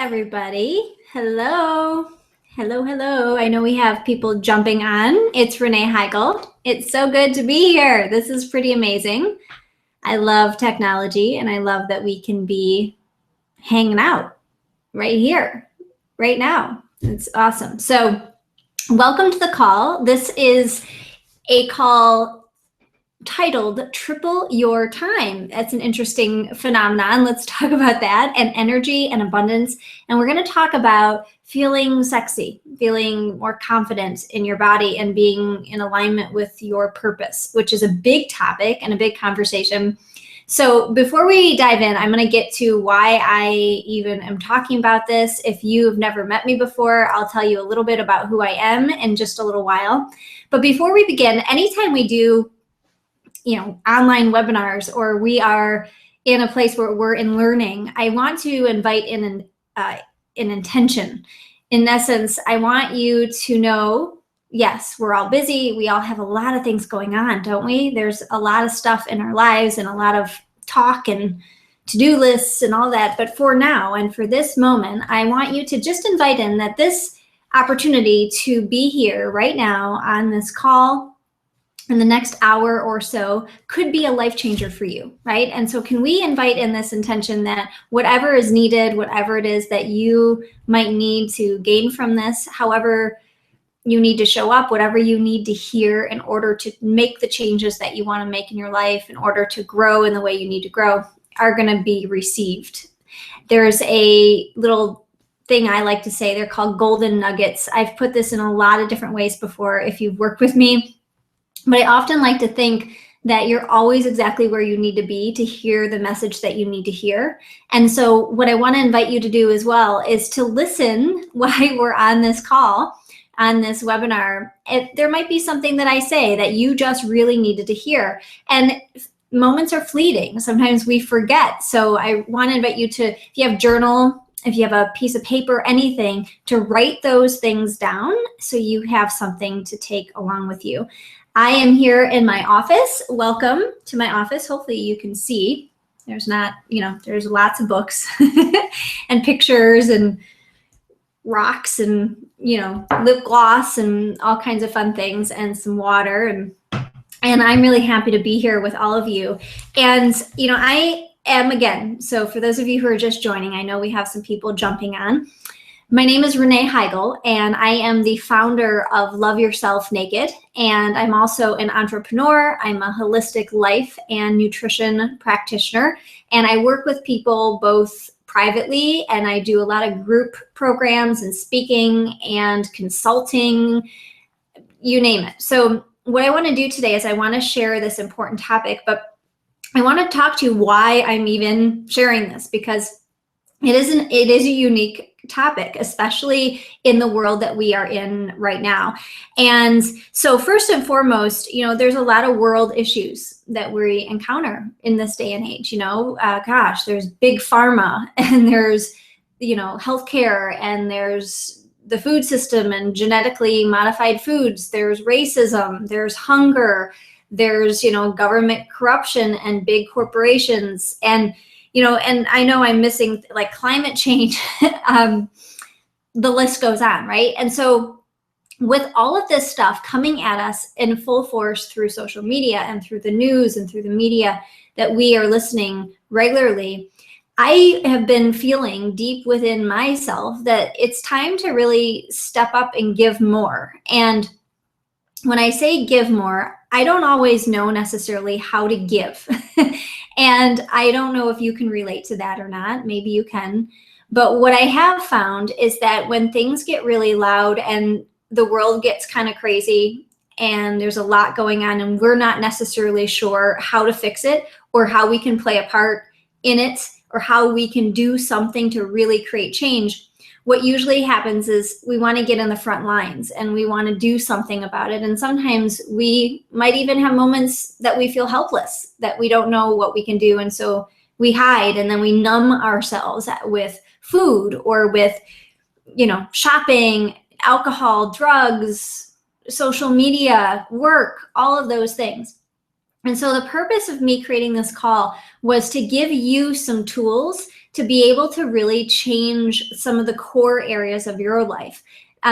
everybody. Hello. Hello. I know we have people jumping on. It's Renee Heigl. It's so good to be here. This is pretty amazing. I love technology and I love that we can be hanging out right here, right now. It's awesome. So welcome to the call. This is a call titled Triple Your Time. That's an interesting phenomenon. Let's talk about that, and energy and abundance. And we're going to talk about feeling sexy, feeling more confident in your body, and being in alignment with your purpose, which is a big topic and a big conversation. So before we dive in, I'm going to get to why I even am talking about this. If you've never met me before, I'll tell you a little bit about who I am in just a little while. But before we begin, anytime we do online webinars, or we are in a place where we're in learning, I want to invite in an intention. In essence, I want you to know, yes, we're all busy. We all have a lot of things going on, don't we? There's a lot of stuff in our lives and a lot of talk and to-do lists and all that. But for now and for this moment, I want you to just invite in that this opportunity to be here right now on this call in the next hour or so could be a life changer for you, right? And so can we invite in this intention that whatever is needed, whatever it is that you might need to gain from this, however you need to show up, whatever you need to hear in order to make the changes that you want to make in your life, in order to grow in the way you need to grow, are going to be received. There's a little thing I like to say, they're called golden nuggets. I've put this in a lot of different ways before if you've worked with me. But I often like to think that you're always exactly where you need to be to hear the message that you need to hear. And so what I want to invite you to do as well is to listen while we're on this call, on this webinar. There might be something that I say that you just really needed to hear. And moments are fleeting. Sometimes we forget. So I want to invite you to, if you have a journal, if you have a piece of paper, anything, to write those things down so you have something to take along with you. I am here in my office. Welcome to my office. Hopefully you can see. There's there's lots of books and pictures and rocks and, lip gloss and all kinds of fun things, and some water. And I'm really happy to be here with all of you. And, I am, again, so for those of you who are just joining, I know we have some people jumping on. My name is Renee Heigl, and I am the founder of Love Yourself Naked, and I'm also an entrepreneur. I'm a holistic life and nutrition practitioner, and I work with people both privately, and I do a lot of group programs and speaking and consulting, you name it. So what I want to do today is I want to share this important topic, but I want to talk to you why I'm even sharing this, because it is a unique topic, especially in the world that we are in right now. And so first and foremost, there's a lot of world issues that we encounter in this day and age. There's big pharma, and there's, healthcare, and there's the food system and genetically modified foods. There's racism, there's hunger, there's, government corruption and big corporations. And and I know I'm missing like climate change. The list goes on, right? And so with all of this stuff coming at us in full force through social media and through the news and through the media that we are listening regularly, I have been feeling deep within myself that it's time to really step up and give more. And when I say give more, I don't always know necessarily how to give. And I don't know if you can relate to that or not. Maybe you can. But what I have found is that when things get really loud and the world gets kind of crazy and there's a lot going on and we're not necessarily sure how to fix it or how we can play a part in it or how we can do something to really create change, what usually happens is we want to get in the front lines and we want to do something about it. And sometimes we might even have moments that we feel helpless, that we don't know what we can do. And so we hide, and then we numb ourselves with food or with, shopping, alcohol, drugs, social media, work, all of those things. And so the purpose of me creating this call was to give you some tools to be able to really change some of the core areas of your life.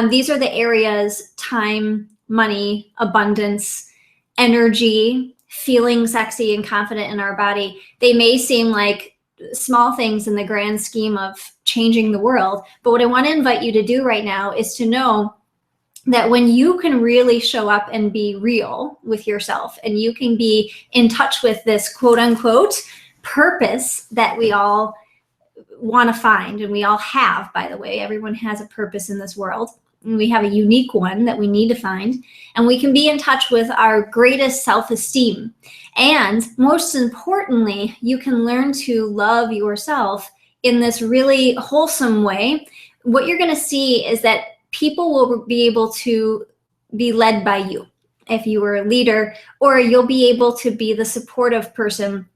These are the areas: time, money, abundance, energy, feeling sexy and confident in our body. They may seem like small things in the grand scheme of changing the world, but what I want to invite you to do right now is to know that when you can really show up and be real with yourself, and you can be in touch with this quote unquote purpose that we all want to find, and we all have, by the way, everyone has a purpose in this world, and we have a unique one that we need to find, and we can be in touch with our greatest self-esteem. And most importantly, you can learn to love yourself in this really wholesome way. What you're going to see is that people will be able to be led by you if you were a leader, or you'll be able to be the supportive person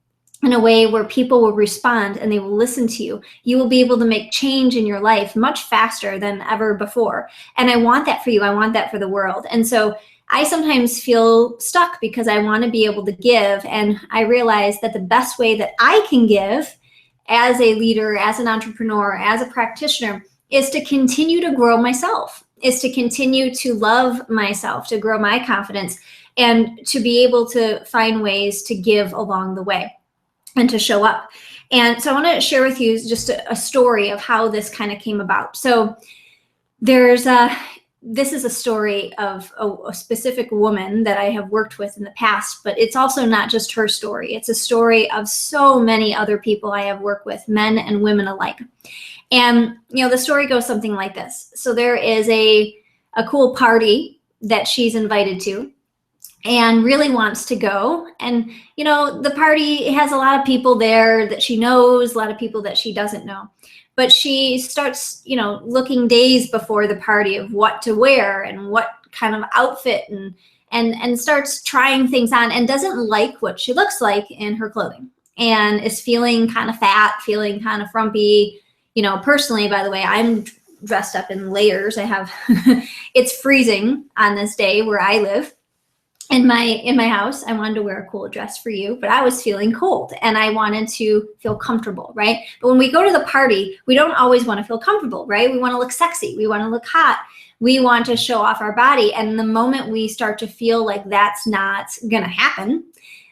in a way where people will respond and they will listen to you. You will be able to make change in your life much faster than ever before. And I want that for you. I want that for the world. And so I sometimes feel stuck because I want to be able to give. And I realize that the best way that I can give as a leader, as an entrepreneur, as a practitioner, is to continue to grow myself, is to continue to love myself, to grow my confidence, and to be able to find ways to give along the way and to show up. And so I want to share with you just a story of how this kind of came about. So this is a story of a specific woman that I have worked with in the past, but it's also not just her story. It's a story of so many other people I have worked with, men and women alike. And, the story goes something like this. So there is a cool party that she's invited to and really wants to go. And, the party has a lot of people there that she knows, a lot of people that she doesn't know. But she starts, looking days before the party of what to wear and what kind of outfit, and starts trying things on, and doesn't like what she looks like in her clothing, and is feeling kind of fat, feeling kind of frumpy. Personally, by the way, I'm dressed up in layers. I have, it's freezing on this day where I live in my house. I wanted to wear a cool dress for you, but I was feeling cold and I wanted to feel comfortable, right? But when we go to the party, we don't always want to feel comfortable, right? We want to look sexy. We want to look hot. We want to show off our body. And the moment we start to feel like that's not going to happen,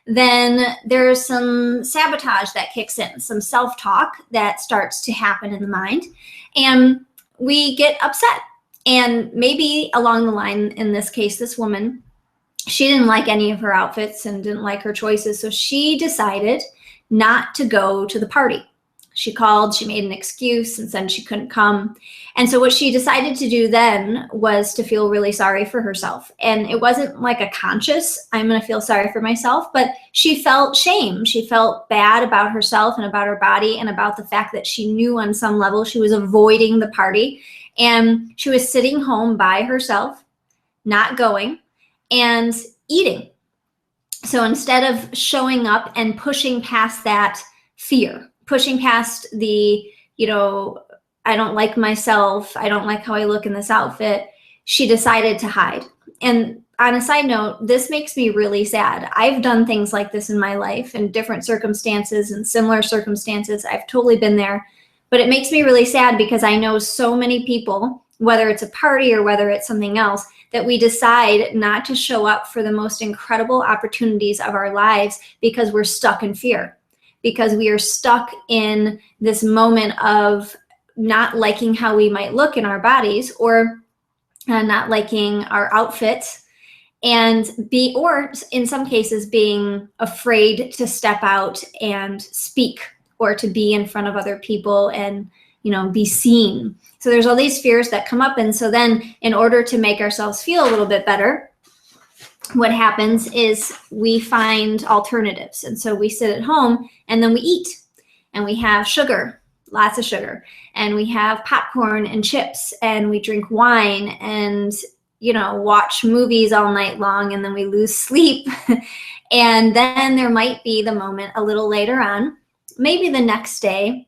then there's some sabotage that kicks in, some self-talk that starts to happen in the mind, and we get upset. And maybe along the line, in this case, this woman, she didn't like any of her outfits and didn't like her choices, so she decided not to go to the party. She called, she made an excuse and said she couldn't come. And so what she decided to do then was to feel really sorry for herself. And it wasn't like a conscious, I'm going to feel sorry for myself, but she felt shame. She felt bad about herself and about her body and about the fact that she knew on some level she was avoiding the party. And she was sitting home by herself, not going, and eating. So instead of showing up and pushing past that fear, pushing past the, I don't like myself, I don't like how I look in this outfit, she decided to hide. And on a side note, this makes me really sad. I've done things like this in my life in different circumstances and similar circumstances. I've totally been there. But it makes me really sad because I know so many people, whether it's a party or whether it's something else, that we decide not to show up for the most incredible opportunities of our lives because we're stuck in fear. Because we are stuck in this moment of not liking how we might look in our bodies, or not liking our outfits, or in some cases being afraid to step out and speak, or to be in front of other people and be seen. So there's all these fears that come up. And so then in order to make ourselves feel a little bit better, what happens is we find alternatives. And so we sit at home and then we eat, and we have sugar, lots of sugar, and we have popcorn and chips, and we drink wine and, watch movies all night long, and then we lose sleep. And then there might be the moment a little later on, maybe the next day,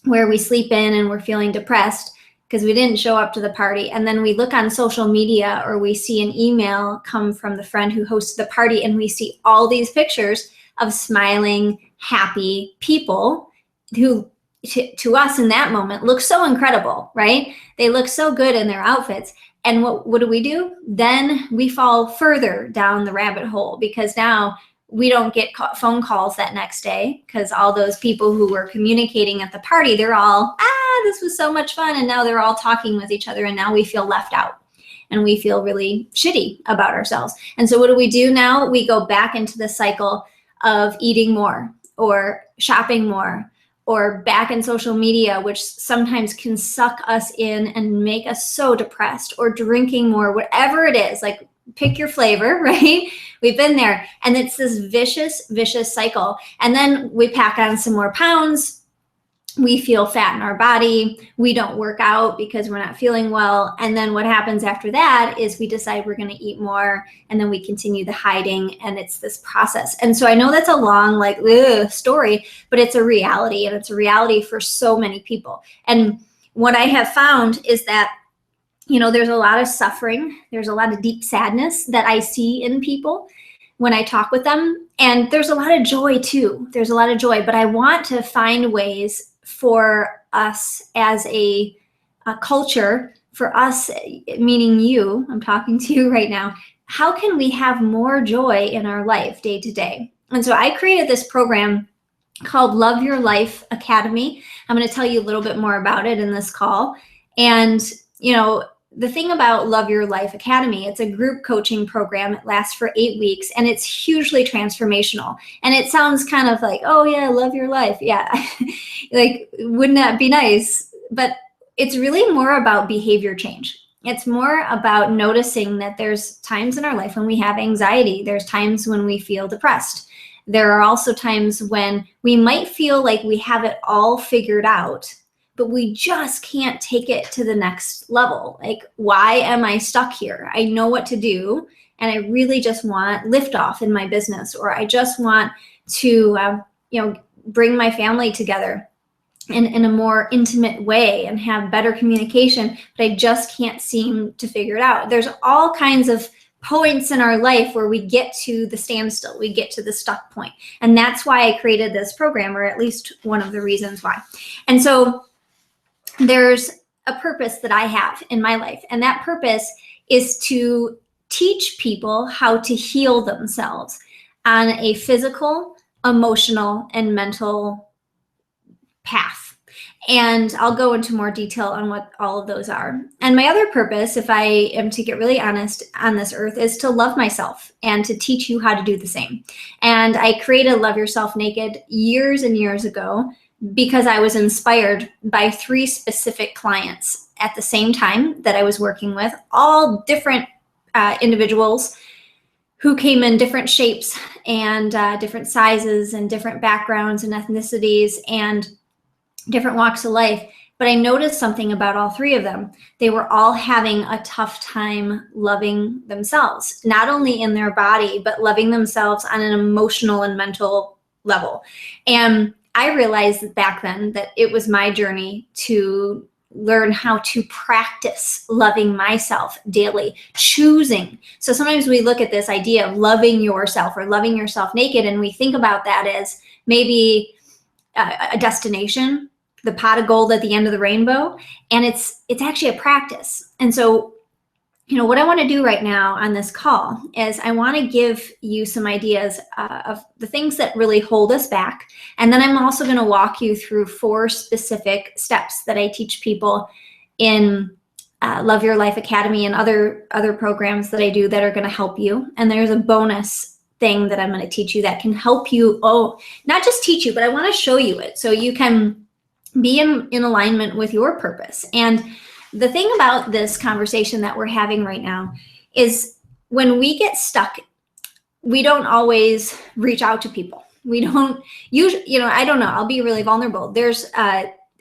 where we sleep in and we're feeling depressed because we didn't show up to the party. And then we look on social media, or we see an email come from the friend who hosted the party, and we see all these pictures of smiling, happy people who to us in that moment look so incredible, right? They look so good in their outfits. And what do? Then we fall further down the rabbit hole, because now we don't get phone calls that next day, because all those people who were communicating at the party, they're all, this was so much fun. And now they're all talking with each other. And now we feel left out and we feel really shitty about ourselves. And so what do we do now? We go back into the cycle of eating more or shopping more, or back in social media, which sometimes can suck us in and make us so depressed, or drinking more, whatever it is, like pick your flavor, right? We've been there. And it's this vicious cycle. And then we pack on some more pounds. We feel fat in our body. We don't work out because we're not feeling well. And then what happens after that is we decide we're going to eat more, and then we continue the hiding, and it's this process. And so I know that's a long, story, but it's a reality, and it's a reality for so many people. And what I have found is that, there's a lot of suffering. There's a lot of deep sadness that I see in people when I talk with them. And there's a lot of joy too. There's a lot of joy, but I want to find ways for us as a culture, for us, meaning you, I'm talking to you right now, how can we have more joy in our life day to day? And so I created this program called Love Your Life Academy. I'm going to tell you a little bit more about it in this call. And, the thing about Love Your Life Academy, it's a group coaching program. It lasts for 8 weeks, and it's hugely transformational. And it sounds kind of like, oh yeah, love your life. Yeah. Like, wouldn't that be nice? But it's really more about behavior change. It's more about noticing that there's times in our life when we have anxiety. There's times when we feel depressed. There are also times when we might feel like we have it all figured out, but we just can't take it to the next level. Like, why am I stuck here? I know what to do, and I really just want liftoff in my business, or I just want to, bring my family together in a more intimate way and have better communication, but I just can't seem to figure it out. There's all kinds of points in our life where we get to the standstill, we get to the stuck point. And that's why I created this program, or at least one of the reasons why. And so there's a purpose that I have in my life, and that purpose is to teach people how to heal themselves on a physical, emotional, and mental path. And I'll go into more detail on what all of those are. And my other purpose, if I am to get really honest on this earth, is to love myself and to teach you how to do the same. And I created Love Yourself Naked years and years ago, because I was inspired by 3 specific clients at the same time that I was working with, all different individuals who came in different shapes and different sizes and different backgrounds and ethnicities and different walks of life. But I noticed something about all 3 of them. They were all having a tough time loving themselves, not only in their body, but loving themselves on an emotional and mental level. And I realized back then that it was my journey to learn how to practice loving myself daily, choosing. So sometimes we look at this idea of loving yourself or loving yourself naked, and we think about that as maybe a destination, the pot of gold at the end of the rainbow, and it's actually a practice. And so, what I want to do right now on this call is I want to give you some ideas of the things that really hold us back. And then I'm also going to walk you through 4 specific steps that I teach people in Love Your Life Academy and other programs that I do that are going to help you. And there's a bonus thing that I'm going to teach you that can help you, not just teach you, but I want to show you it so you can be in alignment with your purpose. And the thing about this conversation that we're having right now is when we get stuck, we don't always reach out to people. We don't usually, I don't know, I'll be really vulnerable. There's,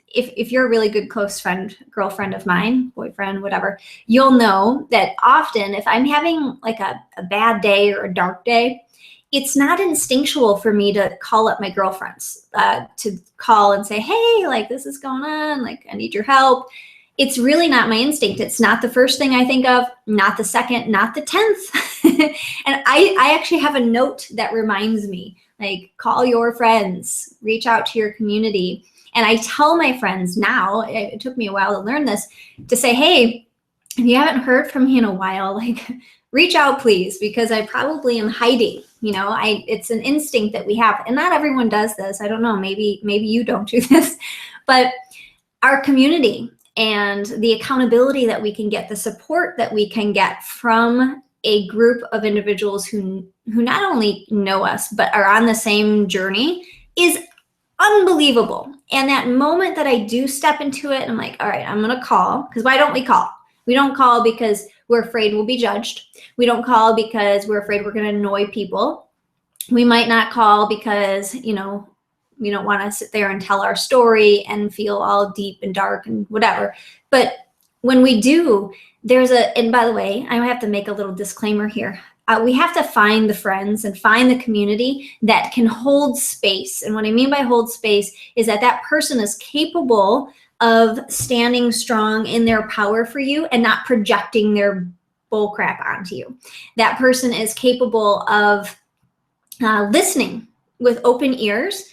if you're a really good close friend, girlfriend of mine, boyfriend, whatever, you'll know that often if I'm having like a bad day or a dark day, it's not instinctual for me to call up my girlfriends, to call and say, hey, like this is going on, like I need your help. It's really not my instinct. It's not the first thing I think of, not the second, not the 10th. And I actually have a note that reminds me, like, call your friends, reach out to your community. And I tell my friends now, it took me a while to learn this, to say, hey, if you haven't heard from me in a while, like reach out, please, because I probably am hiding. It's an instinct that we have, and not everyone does this. I don't know, maybe you don't do this, but our community and the accountability that we can get, the support that we can get from a group of individuals who not only know us, but are on the same journey is unbelievable. And that moment that I do step into it, I'm like, all right, I'm going to call, because why don't we call? We don't call because we're afraid we'll be judged. We don't call because we're afraid we're going to annoy people. We might not call because, we don't want to sit there and tell our story and feel all deep and dark and whatever. But when we do, and by the way, I have to make a little disclaimer here. We have to find the friends and find the community that can hold space. And what I mean by hold space is that person is capable of standing strong in their power for you and not projecting their bull crap onto you. That person is capable of listening with open ears.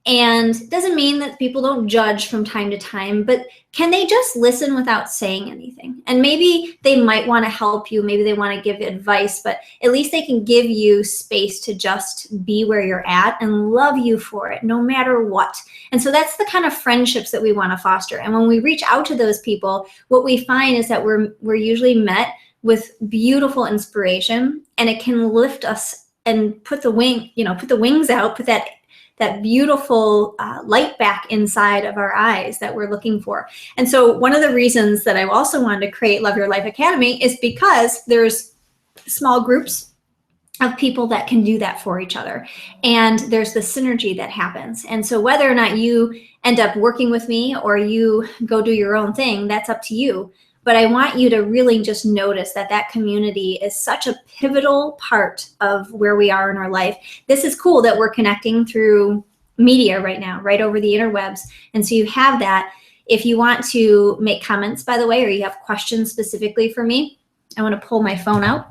And doesn't mean that people don't judge from time to time, but can they just listen without saying anything? And maybe they might want to help you. Maybe they want to give advice, but at least they can give you space to just be where you're at and love you for it, no matter what. And so that's the kind of friendships that we want to foster. And when we reach out to those people, what we find is that we're usually met with beautiful inspiration, and it can lift us and put the wings out, put that beautiful light back inside of our eyes that we're looking for. And so one of the reasons that I also wanted to create Love Your Life Academy is because there's small groups of people that can do that for each other. And there's the synergy that happens. And so whether or not you end up working with me or you go do your own thing, that's up to you. But I want you to really just notice that community is such a pivotal part of where we are in our life. This is cool that we're connecting through media right now, right over the interwebs. And so you have that. If you want to make comments, by the way, or you have questions specifically for me, I want to pull my phone out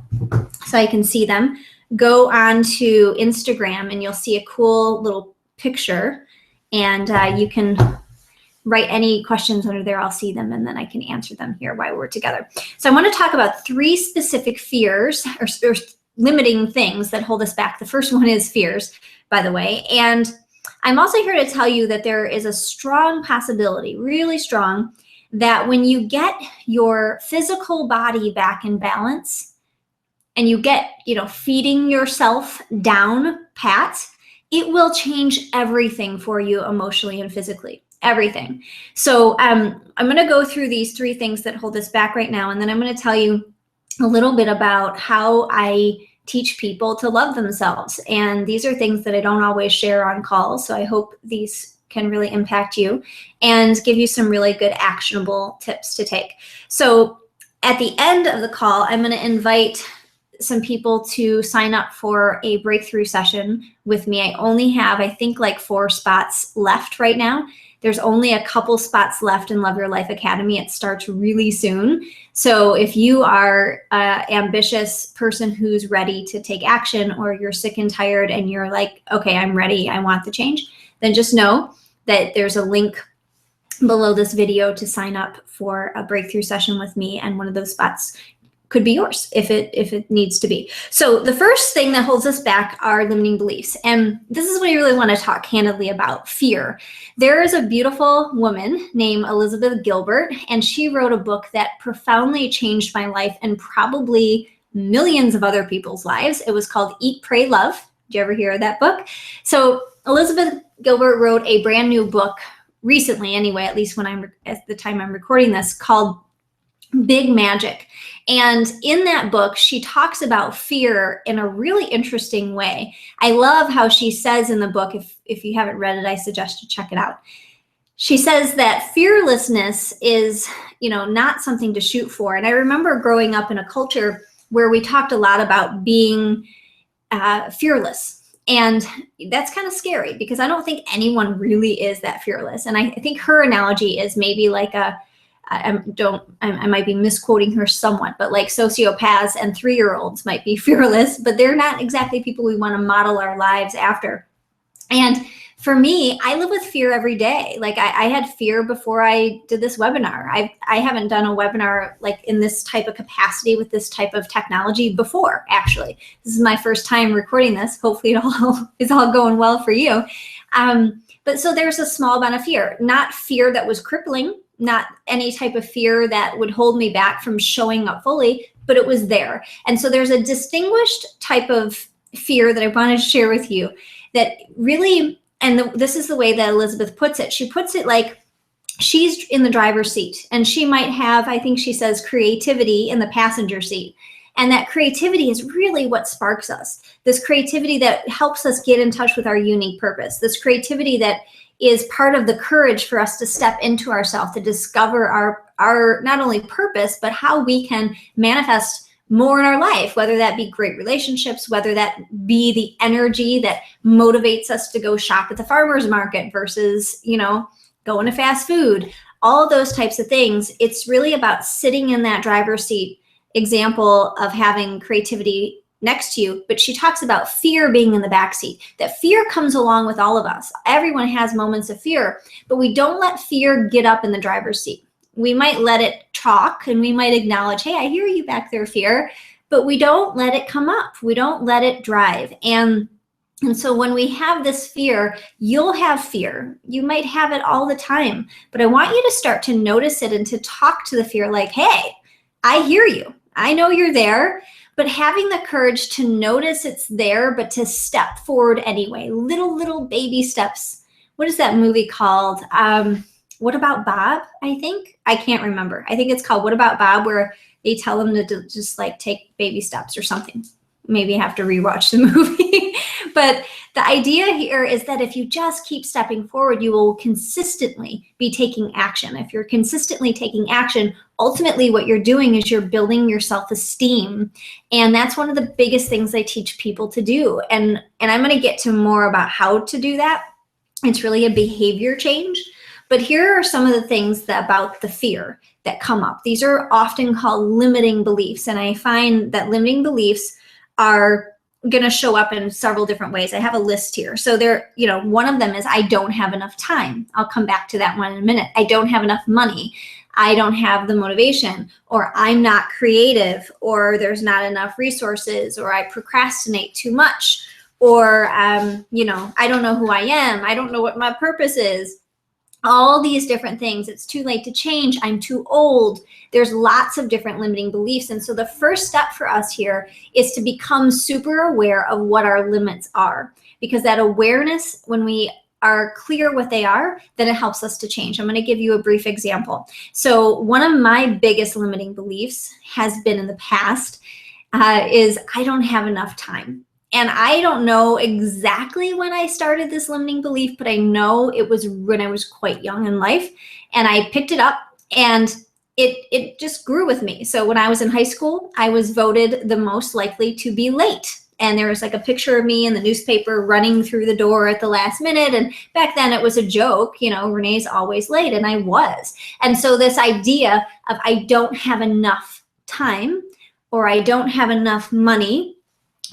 so I can see them. Go on to Instagram and you'll see a cool little picture, and you can write any questions under there. I'll see them and then I can answer them here while we're together. So I want to talk about 3 specific fears or limiting things that hold us back. The first one is fears, by the way. And I'm also here to tell you that there is a strong possibility, really strong, that when you get your physical body back in balance and you get, feeding yourself down pat, it will change everything for you emotionally and physically. Everything. So I'm going to go through these 3 things that hold us back right now. And then I'm going to tell you a little bit about how I teach people to love themselves. And these are things that I don't always share on calls. So I hope these can really impact you and give you some really good actionable tips to take. So at the end of the call, I'm going to invite some people to sign up for a breakthrough session with me. I only have, I think, like 4 spots left right now. There's only a couple spots left in Love Your Life Academy. It starts really soon. So if you are an ambitious person who's ready to take action, or you're sick and tired and you're like, okay, I'm ready, I want the change, then just know that there's a link below this video to sign up for a breakthrough session with me, and one of those spots could be yours if it needs to be. So the first thing that holds us back are limiting beliefs. And this is what I really want to talk candidly about: fear. There is a beautiful woman named Elizabeth Gilbert, and she wrote a book that profoundly changed my life and probably millions of other people's lives. It was called Eat, Pray, Love. Did you ever hear of that book? So Elizabeth Gilbert wrote a brand new book recently, anyway, at least at the time I'm recording this, called Big Magic. And in that book, she talks about fear in a really interesting way. I love how she says in the book, if you haven't read it, I suggest you check it out. She says that fearlessness is, not something to shoot for. And I remember growing up in a culture where we talked a lot about being fearless. And that's kind of scary because I don't think anyone really is that fearless. And I think her analogy is maybe like I might be misquoting her somewhat, but like sociopaths and 3-year-olds might be fearless, but they're not exactly people we want to model our lives after. And For me, I live with fear every day. Like I had fear before I did this webinar. I haven't done a webinar like in this type of capacity with this type of technology before, actually. This is my first time recording this. Hopefully it all is all going well for you. But so there's a small amount of fear, not fear that was crippling, not any type of fear that would hold me back from showing up fully, but it was there. And so there's a distinguished type of fear that I want to share with you that really, and this is the way that Elizabeth puts it. She puts it like she's in the driver's seat and she might have, I think she says, creativity in the passenger seat. And that creativity is really what sparks us. This creativity that helps us get in touch with our unique purpose. This creativity that is part of the courage for us to step into ourselves, to discover our not only purpose, but how we can manifest more in our life, whether that be great relationships, whether that be the energy that motivates us to go shop at the farmer's market versus, going to fast food, all of those types of things. It's really about sitting in that driver's seat example of having creativity next to you, but she talks about fear being in the back seat. That fear comes along with all of us. Everyone has moments of fear, but we don't let fear get up in the driver's seat. We might let it talk and we might acknowledge, hey, I hear you back there, fear, but we don't let it come up. We don't let it drive. And so when we have this fear, you'll have fear. You might have it all the time, but I want you to start to notice it and to talk to the fear like, hey, I hear you. I know you're there, but having the courage to notice it's there, but to step forward anyway. Little baby steps. What is that movie called? What About Bob, I think? I can't remember. I think it's called What About Bob, where they tell him to just like take baby steps or something. Maybe I have to rewatch the movie. But the idea here is that if you just keep stepping forward, you will consistently be taking action. If you're consistently taking action, ultimately what you're doing is you're building your self-esteem. And that's one of the biggest things I teach people to do. And I'm going to get to more about how to do that. It's really a behavior change. But here are some of the things about the fear that come up. These are often called limiting beliefs. And I find that limiting beliefs are going to show up in several different ways. I have a list here. So one of them is I don't have enough time. I'll come back to that one in a minute. I don't have enough money. I don't have the motivation, or I'm not creative, or there's not enough resources, or I procrastinate too much, or, I don't know who I am. I don't know what my purpose is. All these different things. It's too late to change. I'm too old. There's lots of different limiting beliefs. And so the first step for us here is to become super aware of what our limits are, because that awareness, when we are clear what they are, then it helps us to change. I'm going to give you a brief example. So one of my biggest limiting beliefs has been in the past is I don't have enough time. And I don't know exactly when I started this limiting belief, but I know it was when I was quite young in life. And I picked it up and it just grew with me. So when I was in high school, I was voted the most likely to be late. And there was like a picture of me in the newspaper running through the door at the last minute. And back then it was a joke, Renee's always late, and I was. And so this idea of I don't have enough time, or I don't have enough money,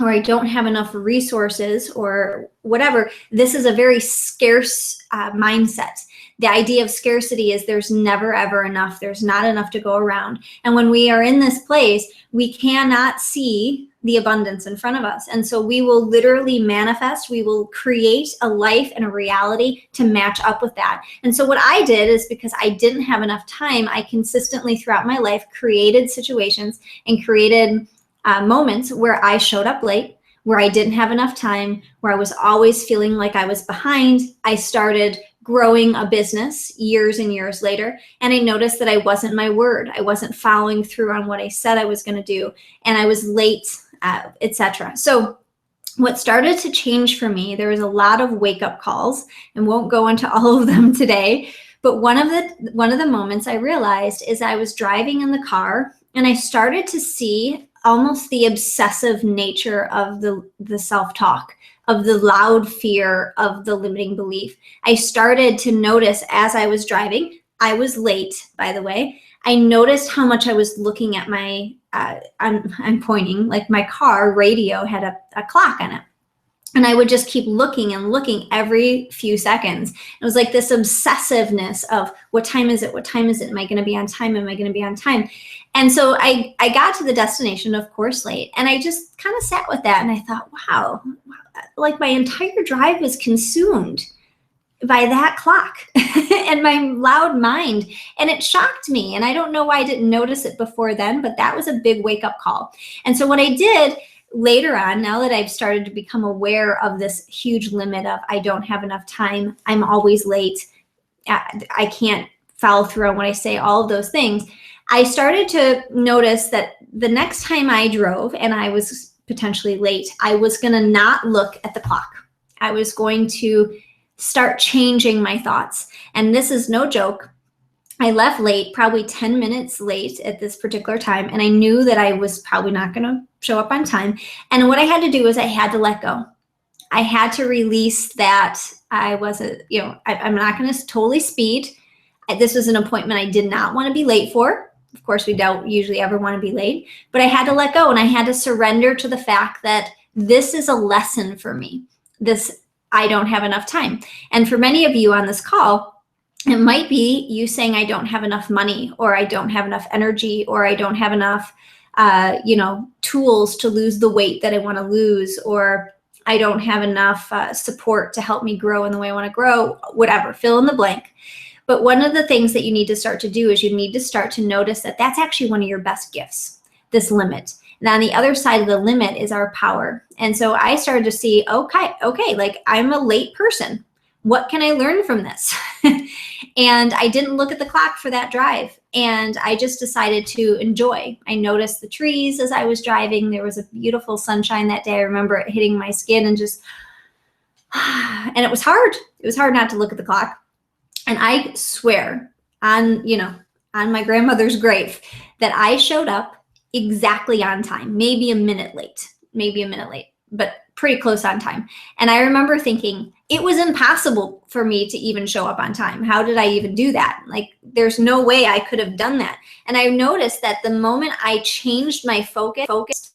or I don't have enough resources, or whatever, this is a very scarce mindset. The idea of scarcity is there's never ever enough. There's not enough to go around. And when we are in this place, we cannot see the abundance in front of us. And so we will literally manifest, we will create a life and a reality to match up with that. And so what I did is, because I didn't have enough time, I consistently throughout my life created situations and created moments where I showed up late, where I didn't have enough time, where I was always feeling like I was behind. I started growing a business years and years later, and I noticed that I wasn't my word. I wasn't following through on what I said I was going to do, and I was late, etc. So what started to change for me, there was a lot of wake-up calls, and won't go into all of them today, but one of the moments I realized is I was driving in the car, and I started to see almost the obsessive nature of the self-talk, of the loud fear of the limiting belief. I started to notice as I was driving, I was late, by the way. I noticed how much I was looking at my, I'm pointing, like my car radio had a clock on it. And I would just keep looking and looking every few seconds. It was like this obsessiveness of what time is it? What time is it? Am I going to be on time? Am I going to be on time? And so I got to the destination, of course, late. And I just kind of sat with that. And I thought, wow, like my entire drive was consumed by that clock and my loud mind. And it shocked me. And I don't know why I didn't notice it before then, but that was a big wake up call. And so what I did later on, now that I've started to become aware of this huge limit of I don't have enough time, I'm always late, I can't follow through on what I say, all of those things, I started to notice that the next time I drove and I was potentially late, I was going to not look at the clock. I was going to start changing my thoughts. And this is no joke. I left late, probably 10 minutes late at this particular time, and I knew that I was probably not going to show up on time. And what I had to do was I had to let go. I had to release that I wasn't, I'm not going to totally speed. This was an appointment I did not want to be late for. Of course, we don't usually ever want to be late, but I had to let go and I had to surrender to the fact that this is a lesson for me. I don't have enough time. And for many of you on this call, it might be you saying, I don't have enough money, or I don't have enough energy, or I don't have enough, tools to lose the weight that I want to lose, or I don't have enough support to help me grow in the way I want to grow, whatever, fill in the blank. But one of the things that you need to start to do is you need to start to notice that that's actually one of your best gifts, this limit. And on the other side of the limit is our power. And so I started to see, okay, like I'm a late person. What can I learn from this? And I didn't look at the clock for that drive. And I just decided to enjoy. I noticed the trees as I was driving. There was a beautiful sunshine that day. I remember it hitting my skin and and it was hard. It was hard not to look at the clock. And I swear on my grandmother's grave that I showed up exactly on time, maybe a minute late, but pretty close on time. And I remember thinking it was impossible for me to even show up on time. How did I even do that? Like, there's no way I could have done that. And I noticed that the moment I changed my focus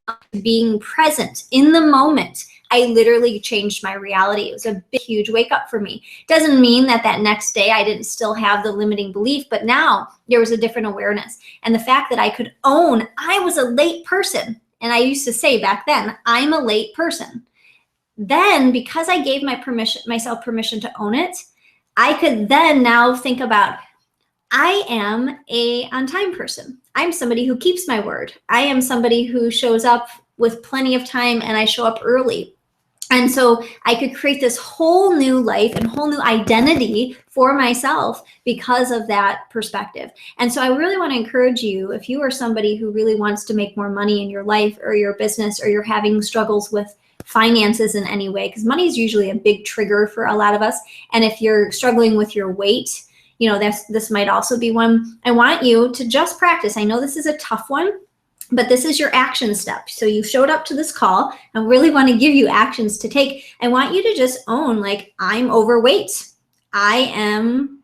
on being present in the moment, I literally changed my reality. It was a big, huge wake up for me. Doesn't mean that next day I didn't still have the limiting belief, but now there was a different awareness. And the fact that I could own I was a late person. And I used to say back then, I'm a late person. Then because I gave myself permission to own it, I could then now think about, I am a on-time person. I'm somebody who keeps my word. I am somebody who shows up with plenty of time and I show up early. And so I could create this whole new life and whole new identity for myself because of that perspective. And so I really want to encourage you, if you are somebody who really wants to make more money in your life or your business, or you're having struggles with finances in any way, because money is usually a big trigger for a lot of us. And if you're struggling with your weight, this might also be one. I want you to just practice. I know this is a tough one, but this is your action step. So you showed up to this call. I really want to give you actions to take. I want you to just own, like, I'm overweight. I am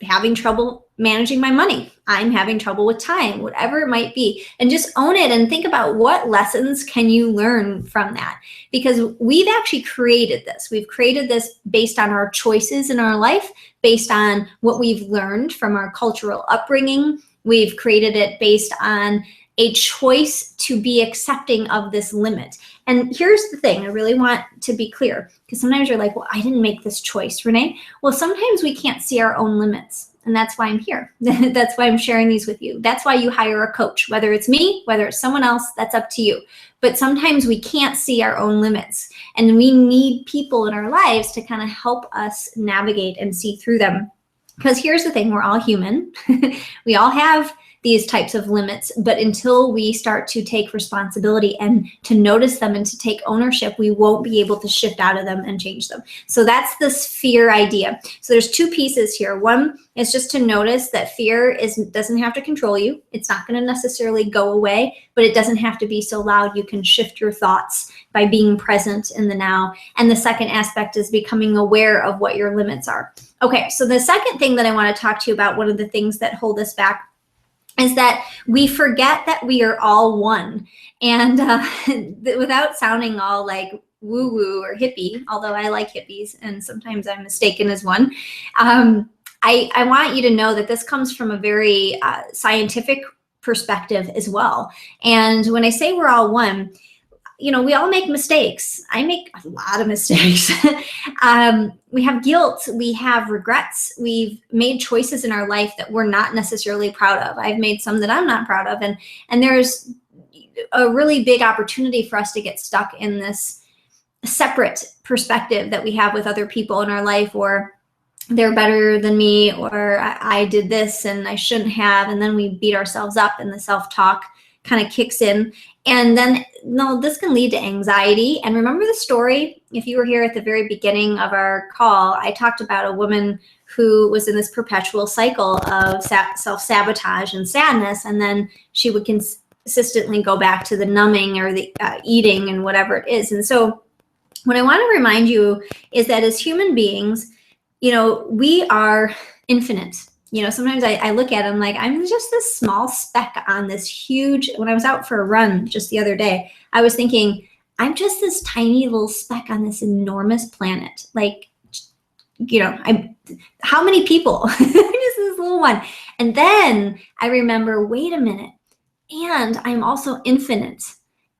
having trouble managing my money. I'm having trouble with time, whatever it might be. And just own it and think about what lessons can you learn from that? Because we've actually created this. We've created this based on our choices in our life, based on what we've learned from our cultural upbringing. We've created it based on a choice to be accepting of this limit. And here's the thing, I really want to be clear, because sometimes you're like, well, I didn't make this choice, Renee. Well, sometimes we can't see our own limits. And that's why I'm here. That's why I'm sharing these with you. That's why you hire a coach, whether it's me, whether it's someone else, that's up to you. But sometimes we can't see our own limits. And we need people in our lives to kind of help us navigate and see through them. Because here's the thing, we're all human. We all have these types of limits, but until we start to take responsibility and to notice them and to take ownership, we won't be able to shift out of them and change them. So that's this fear idea. So there's two pieces here. One is just to notice that fear doesn't have to control you. It's not going to necessarily go away, but it doesn't have to be so loud. You can shift your thoughts by being present in the now. And the second aspect is becoming aware of what your limits are. Okay, so the second thing that I want to talk to you about, one of the things that hold us back, is that we forget that we are all one. And without sounding all like woo-woo or hippie, although I like hippies and sometimes I'm mistaken as one, I want you to know that this comes from a very scientific perspective as well. And when I say we're all one, we all make mistakes. I make a lot of mistakes. We have guilt. We have regrets. We've made choices in our life that we're not necessarily proud of. I've made some that I'm not proud of. And there's a really big opportunity for us to get stuck in this separate perspective that we have with other people in our life, or they're better than me, or I did this and I shouldn't have. And then we beat ourselves up and the self-talk kind of kicks in. And then, no, this can lead to anxiety. And remember the story, if you were here at the very beginning of our call, I talked about a woman who was in this perpetual cycle of self-sabotage and sadness. And then she would consistently go back to the numbing or the eating and whatever it is. And so what I want to remind you is that as human beings, we are infinite. Sometimes I look at them like I'm just this small speck on this huge. When I was out for a run just the other day, I was thinking, I'm just this tiny little speck on this enormous planet. Like, how many people? Just this little one. And then I remember, wait a minute. And I'm also infinite.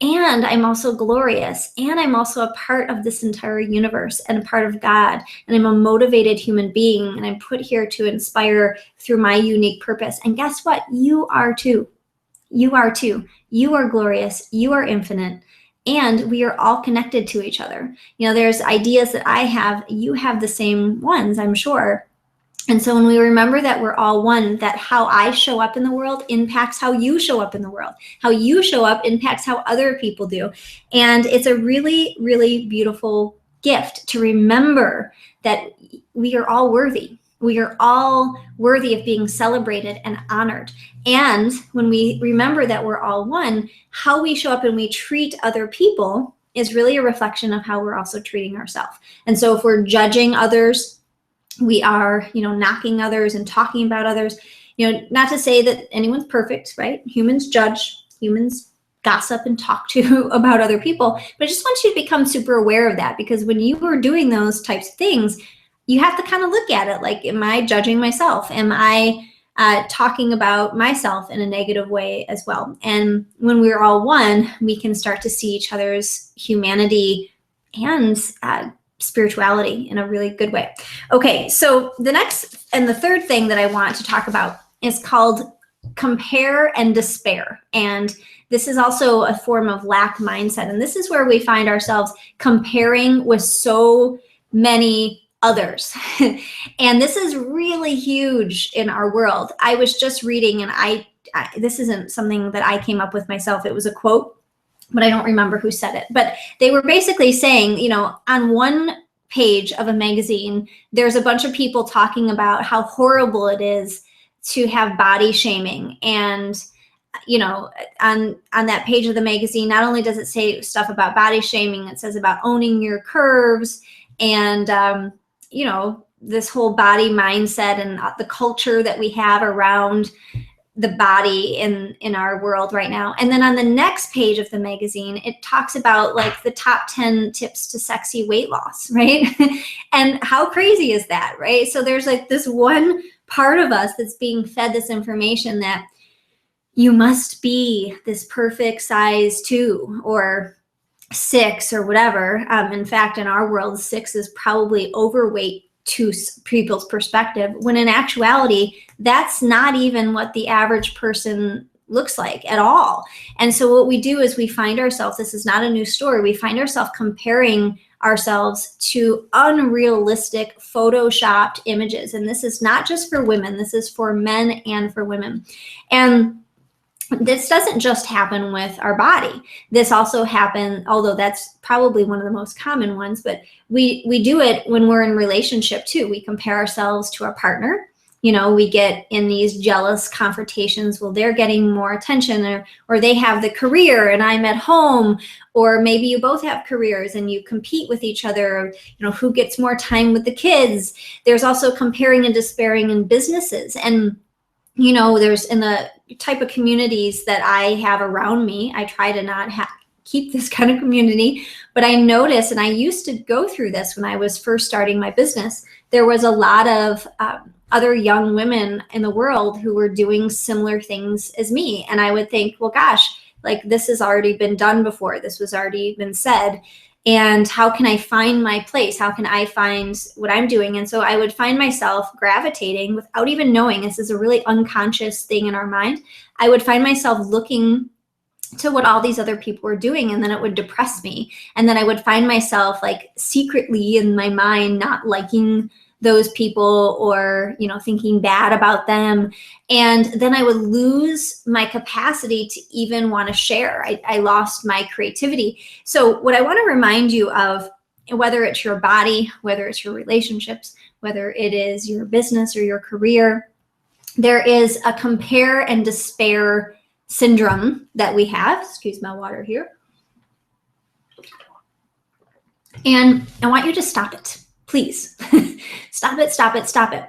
And I'm also glorious, and I'm also a part of this entire universe and a part of God, and I'm a motivated human being, and I'm put here to inspire through my unique purpose. And guess what? You are too. You are too. You are glorious. You are infinite, and we are all connected to each other. There's ideas that I have. You have the same ones, I'm sure. And so when we remember that we're all one, that how I show up in the world impacts how you show up in the world. How you show up impacts how other people do. And it's a really, really beautiful gift to remember that we are all worthy. We are all worthy of being celebrated and honored. And when we remember that we're all one, how we show up and we treat other people is really a reflection of how we're also treating ourselves. And so if we're judging others, we are, knocking others and talking about others, not to say that anyone's perfect, right? Humans judge, humans gossip and talk to about other people, but I just want you to become super aware of that, because when you are doing those types of things, you have to kind of look at it like, am I judging myself? Am I talking about myself in a negative way as well? And when we're all one, we can start to see each other's humanity and spirituality in a really good way. Okay, so the next and the third thing that I want to talk about is called compare and despair. And this is also a form of lack mindset. And this is where we find ourselves comparing with so many others. And this is really huge in our world. I was just reading, and I this isn't something that I came up with myself. It was a quote, but I don't remember who said it. But they were basically saying, on one page of a magazine, there's a bunch of people talking about how horrible it is to have body shaming. And, on that page of the magazine, not only does it say stuff about body shaming, it says about owning your curves and, this whole body mindset and the culture that we have around the body in our world right now. And then on the next page of the magazine, it talks about like the top 10 tips to sexy weight loss, right? And how crazy is that, right? So there's like this one part of us that's being fed this information that you must be this perfect size 2 or 6 or whatever. In fact, in our world, 6 is probably overweight to people's perspective, when in actuality, that's not even what the average person looks like at all. And so what we do is we find ourselves, this is not a new story, we find ourselves comparing ourselves to unrealistic photoshopped images. And this is not just for women, this is for men and for women. And this doesn't just happen with our body. This also happens, although that's probably one of the most common ones, but we do it when we're in relationship too. We compare ourselves to our partner. We get in these jealous confrontations. Well, they're getting more attention, or they have the career and I'm at home, or maybe you both have careers and you compete with each other, who gets more time with the kids. There's also comparing and despairing in businesses. And there's in the type of communities that I have around me, I try to not keep this kind of community, but I notice, and I used to go through this when I was first starting my business, there was a lot of other young women in the world who were doing similar things as me. And I would think, well, gosh, like this has already been done before. This was already been said. And how can I find my place? How can I find what I'm doing? And so I would find myself gravitating without even knowing. This is a really unconscious thing in our mind. I would find myself looking to what all these other people were doing, and then it would depress me. And then I would find myself like secretly in my mind not liking those people, or thinking bad about them. And then I would lose my capacity to even want to share. I lost my creativity. So what I want to remind you of, whether it's your body, whether it's your relationships, whether it is your business or your career, there is a compare and despair syndrome that we have. Excuse my water here. And I want you to stop it. Please stop it, stop it, stop it.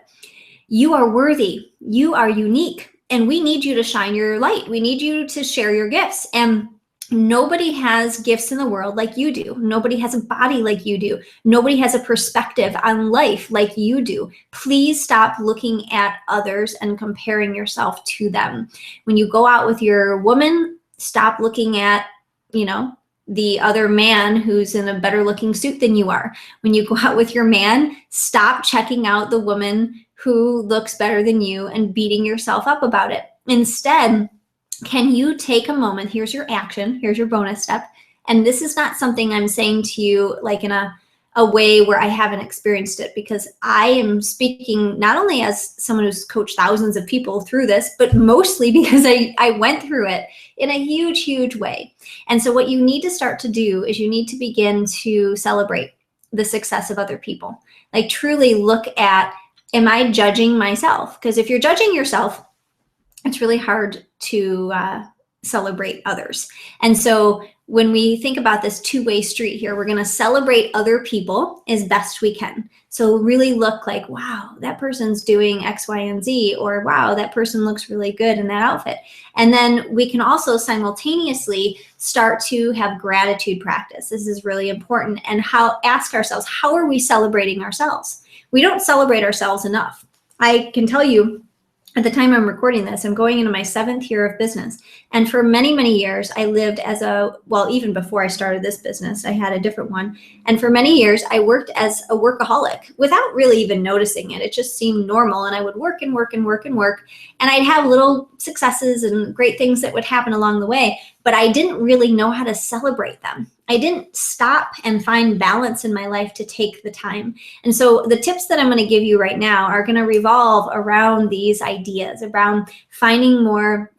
You are worthy. You are unique. And we need you to shine your light. We need you to share your gifts. And nobody has gifts in the world like you do. Nobody has a body like you do. Nobody has a perspective on life like you do. Please stop looking at others and comparing yourself to them. When you go out with your woman, stop looking at, the other man who's in a better looking suit than you are. When you go out with your man, stop checking out the woman who looks better than you and beating yourself up about it. Instead, can you take a moment? Here's your action. Here's your bonus step. And this is not something I'm saying to you like in a way where I haven't experienced it, because I am speaking not only as someone who's coached thousands of people through this, but mostly because I went through it in a huge, huge way. And so what you need to start to do is you need to begin to celebrate the success of other people. Like truly look at, am I judging myself? Because if you're judging yourself, it's really hard to celebrate others. And so when we think about this two-way street here, we're going to celebrate other people as best we can. So really look like, wow, that person's doing X, Y, and Z, or wow, that person looks really good in that outfit. And then we can also simultaneously start to have gratitude practice. This is really important. And ask ourselves, how are we celebrating ourselves? We don't celebrate ourselves enough. I can tell you, at the time I'm recording this, I'm going into my 7th year of business. And for many, many years, I lived even before I started this business, I had a different one. And for many years, I worked as a workaholic without really even noticing it. It just seemed normal. And I would work and work and work and work. And I'd have little successes and great things that would happen along the way. But I didn't really know how to celebrate them. I didn't stop and find balance in my life to take the time. And so the tips that I'm going to give you right now are going to revolve around these ideas, around finding more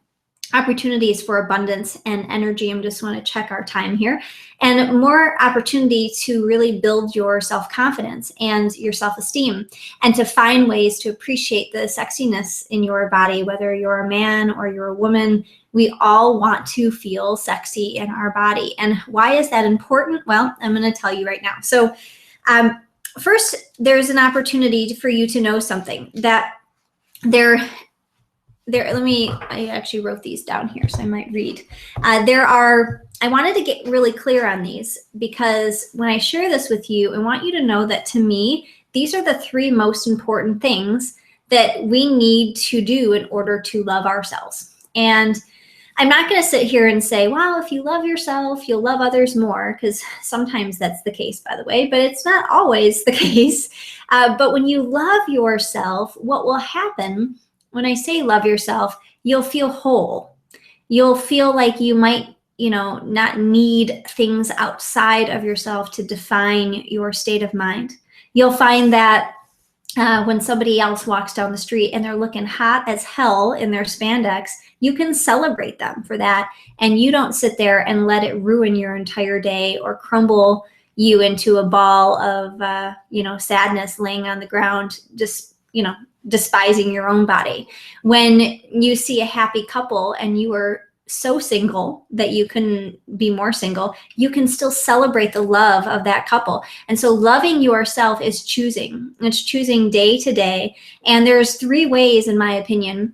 opportunities for abundance and energy. I just want to check our time here. And more opportunity to really build your self-confidence and your self-esteem, and to find ways to appreciate the sexiness in your body, whether you're a man or you're a woman. We all want to feel sexy in our body. And why is that important? Well, I'm going to tell you right now. So first, there's an opportunity for you to know something that I actually wrote these down here, so I might read. I wanted to get really clear on these, because when I share this with you, I want you to know that to me, these are the 3 most important things that we need to do in order to love ourselves. And I'm not going to sit here and say, well, if you love yourself, you'll love others more, because sometimes that's the case, by the way, but it's not always the case. But when you love yourself, what will happen when I say love yourself, you'll feel whole. You'll feel like you might, not need things outside of yourself to define your state of mind. You'll find that when somebody else walks down the street and they're looking hot as hell in their spandex, you can celebrate them for that. And you don't sit there and let it ruin your entire day or crumble you into a ball of, sadness laying on the ground, just, despising your own body. When you see a happy couple and you are so single that you couldn't be more single, you can still celebrate the love of that couple. And so loving yourself is choosing. It's choosing day to day. And there's 3 ways, in my opinion,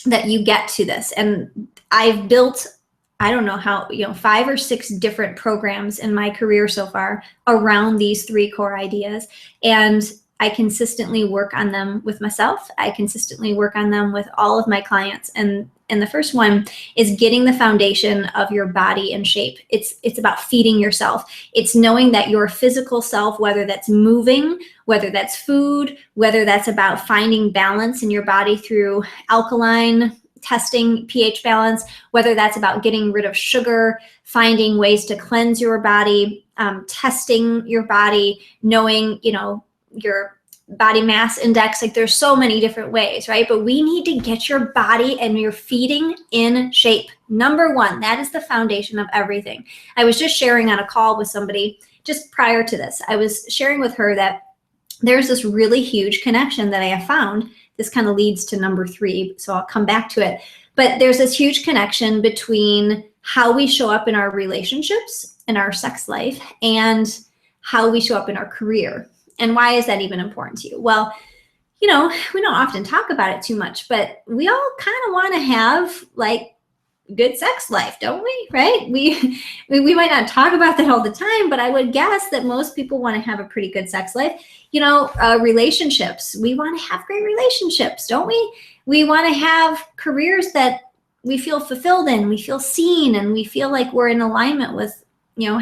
that you get to this. And I've built, I don't know how, 5 or 6 different programs in my career so far around these 3 core ideas. And I consistently work on them with myself. I consistently work on them with all of my clients. And the first one is getting the foundation of your body in shape. It's about feeding yourself. It's knowing that your physical self, whether that's moving, whether that's food, whether that's about finding balance in your body through alkaline testing, pH balance, whether that's about getting rid of sugar, finding ways to cleanse your body, testing your body, knowing, your body mass index. Like, there's so many different ways, right? But we need to get your body and your feeding in shape. Number one, that is the foundation of everything. I was just sharing on a call with somebody just prior to this. I was sharing with her that there's this really huge connection that I have found. This kind of leads to number 3, so I'll come back to it. But there's this huge connection between how we show up in our relationships, in our sex life, and how we show up in our career. And why is that even important to you? Well, we don't often talk about it too much, but we all kind of want to have like good sex life, don't we? Right? We might not talk about that all the time, but I would guess that most people want to have a pretty good sex life. Relationships. We want to have great relationships, don't we? We want to have careers that we feel fulfilled in, we feel seen, and we feel like we're in alignment with,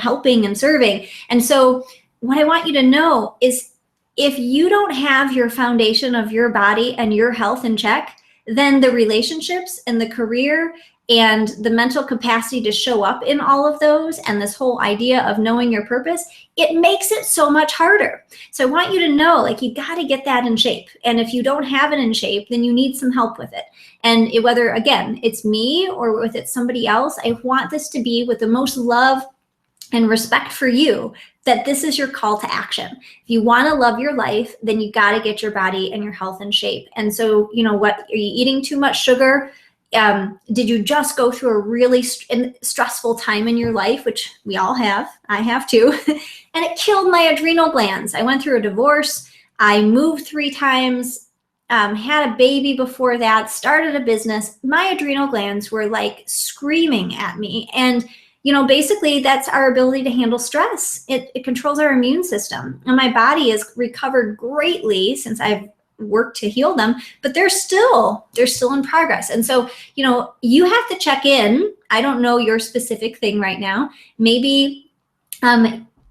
helping and serving. And so what I want you to know is, if you don't have your foundation of your body and your health in check, then the relationships and the career and the mental capacity to show up in all of those, and this whole idea of knowing your purpose, it makes it so much harder. So I want you to know, like, you got to get that in shape. And if you don't have it in shape, then you need some help with it. And whether, again, it's me or if it's somebody else, I want this to be with the most love and respect for you, that this is your call to action. If you want to love your life, then you got to get your body and your health in shape. And so, what, are you eating too much sugar? Did you just go through a really stressful time in your life, which we all have, I have too, and it killed my adrenal glands. I went through a divorce. I moved 3 times, had a baby before that, started a business. My adrenal glands were like screaming at me. And basically that's our ability to handle stress. It controls our immune system. And my body has recovered greatly since I've worked to heal them, but they're still in progress. And so, you have to check in. I don't know your specific thing right now. Maybe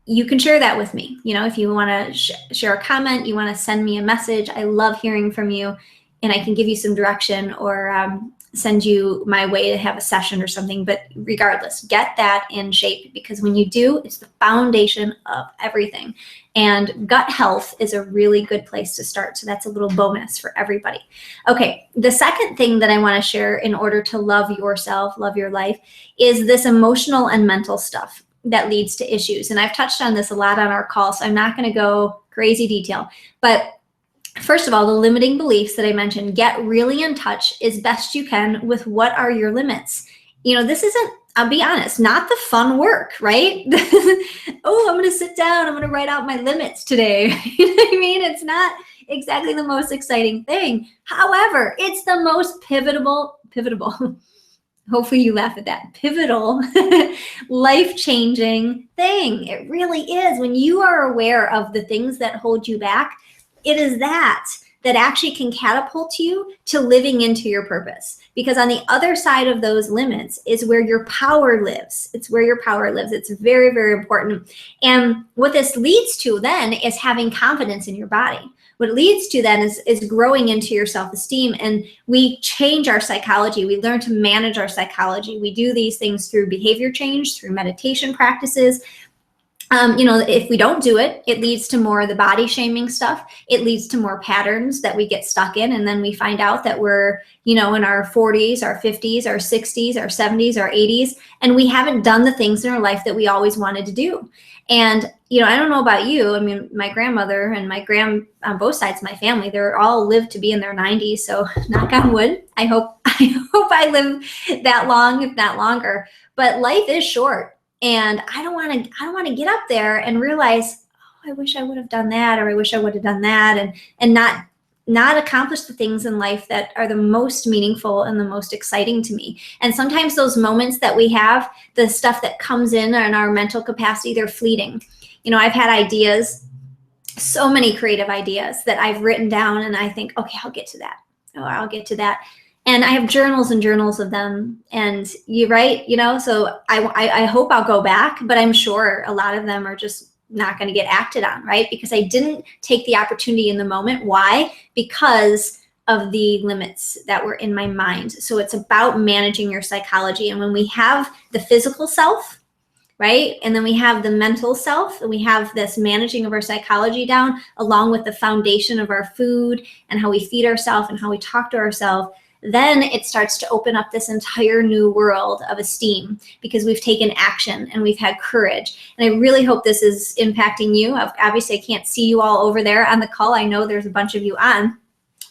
you can share that with me. If you want to share a comment, you want to send me a message. I love hearing from you, and I can give you some direction or send you my way to have a session or something. But regardless, get that in shape, because when you do, it's the foundation of everything. And gut health is a really good place to start. So that's a little bonus for everybody. Okay, the second thing that I want to share in order to love yourself, love your life, is this emotional and mental stuff that leads to issues. And I've touched on this a lot on our call, so I'm not going to go crazy detail. But first of all, the limiting beliefs that I mentioned, get really in touch as best you can with what are your limits. This isn't, I'll be honest, not the fun work, right? Oh, I'm going to sit down, I'm going to write out my limits today. You know what I mean? It's not exactly the most exciting thing. However, it's the most pivotal, hopefully you laugh at that, pivotal, life-changing thing. It really is. When you are aware of the things that hold you back, it is that actually can catapult you to living into your purpose. Because on the other side of those limits is where your power lives. It's where your power lives. It's very, very important. And what this leads to then is having confidence in your body. What it leads to then is growing into your self-esteem. And we change our psychology. We learn to manage our psychology. We do these things through behavior change, through meditation practices. If we don't do it, it leads to more of the body shaming stuff. It leads to more patterns that we get stuck in. And then we find out that we're, in our 40s, our 50s, our 60s, our 70s, our 80s, and we haven't done the things in our life that we always wanted to do. And, I don't know about you. I mean, my grandmother and my on both sides of my family, they're all lived to be in their 90s. So knock on wood, I hope I live that long, if not longer. But life is short. And I don't want to get up there and realize, oh, I wish I would have done that, or I wish I would have done that, and not not accomplish the things in life that are the most meaningful and the most exciting to me. And sometimes those moments that we have, the stuff that comes in our mental capacity, they're fleeting. You know, I've had ideas, so many creative ideas that I've written down, and I think, okay, I'll get to that. Oh, I'll get to that. And I have journals and journals of them. And you write, you know, so I hope I'll go back, but I'm sure a lot of them are just not going to get acted on, right? Because I didn't take the opportunity in the moment. Why? Because of the limits that were in my mind. So it's about managing your psychology. And when we have the physical self, right? And then we have the mental self, and we have this managing of our psychology down, along with the foundation of our food and how we feed ourselves and how we talk to ourselves, then it starts to open up this entire new world of esteem, because we've taken action and we've had courage. And I really hope this is impacting you. Obviously, I can't see you all over there on the call. I know there's a bunch of you on,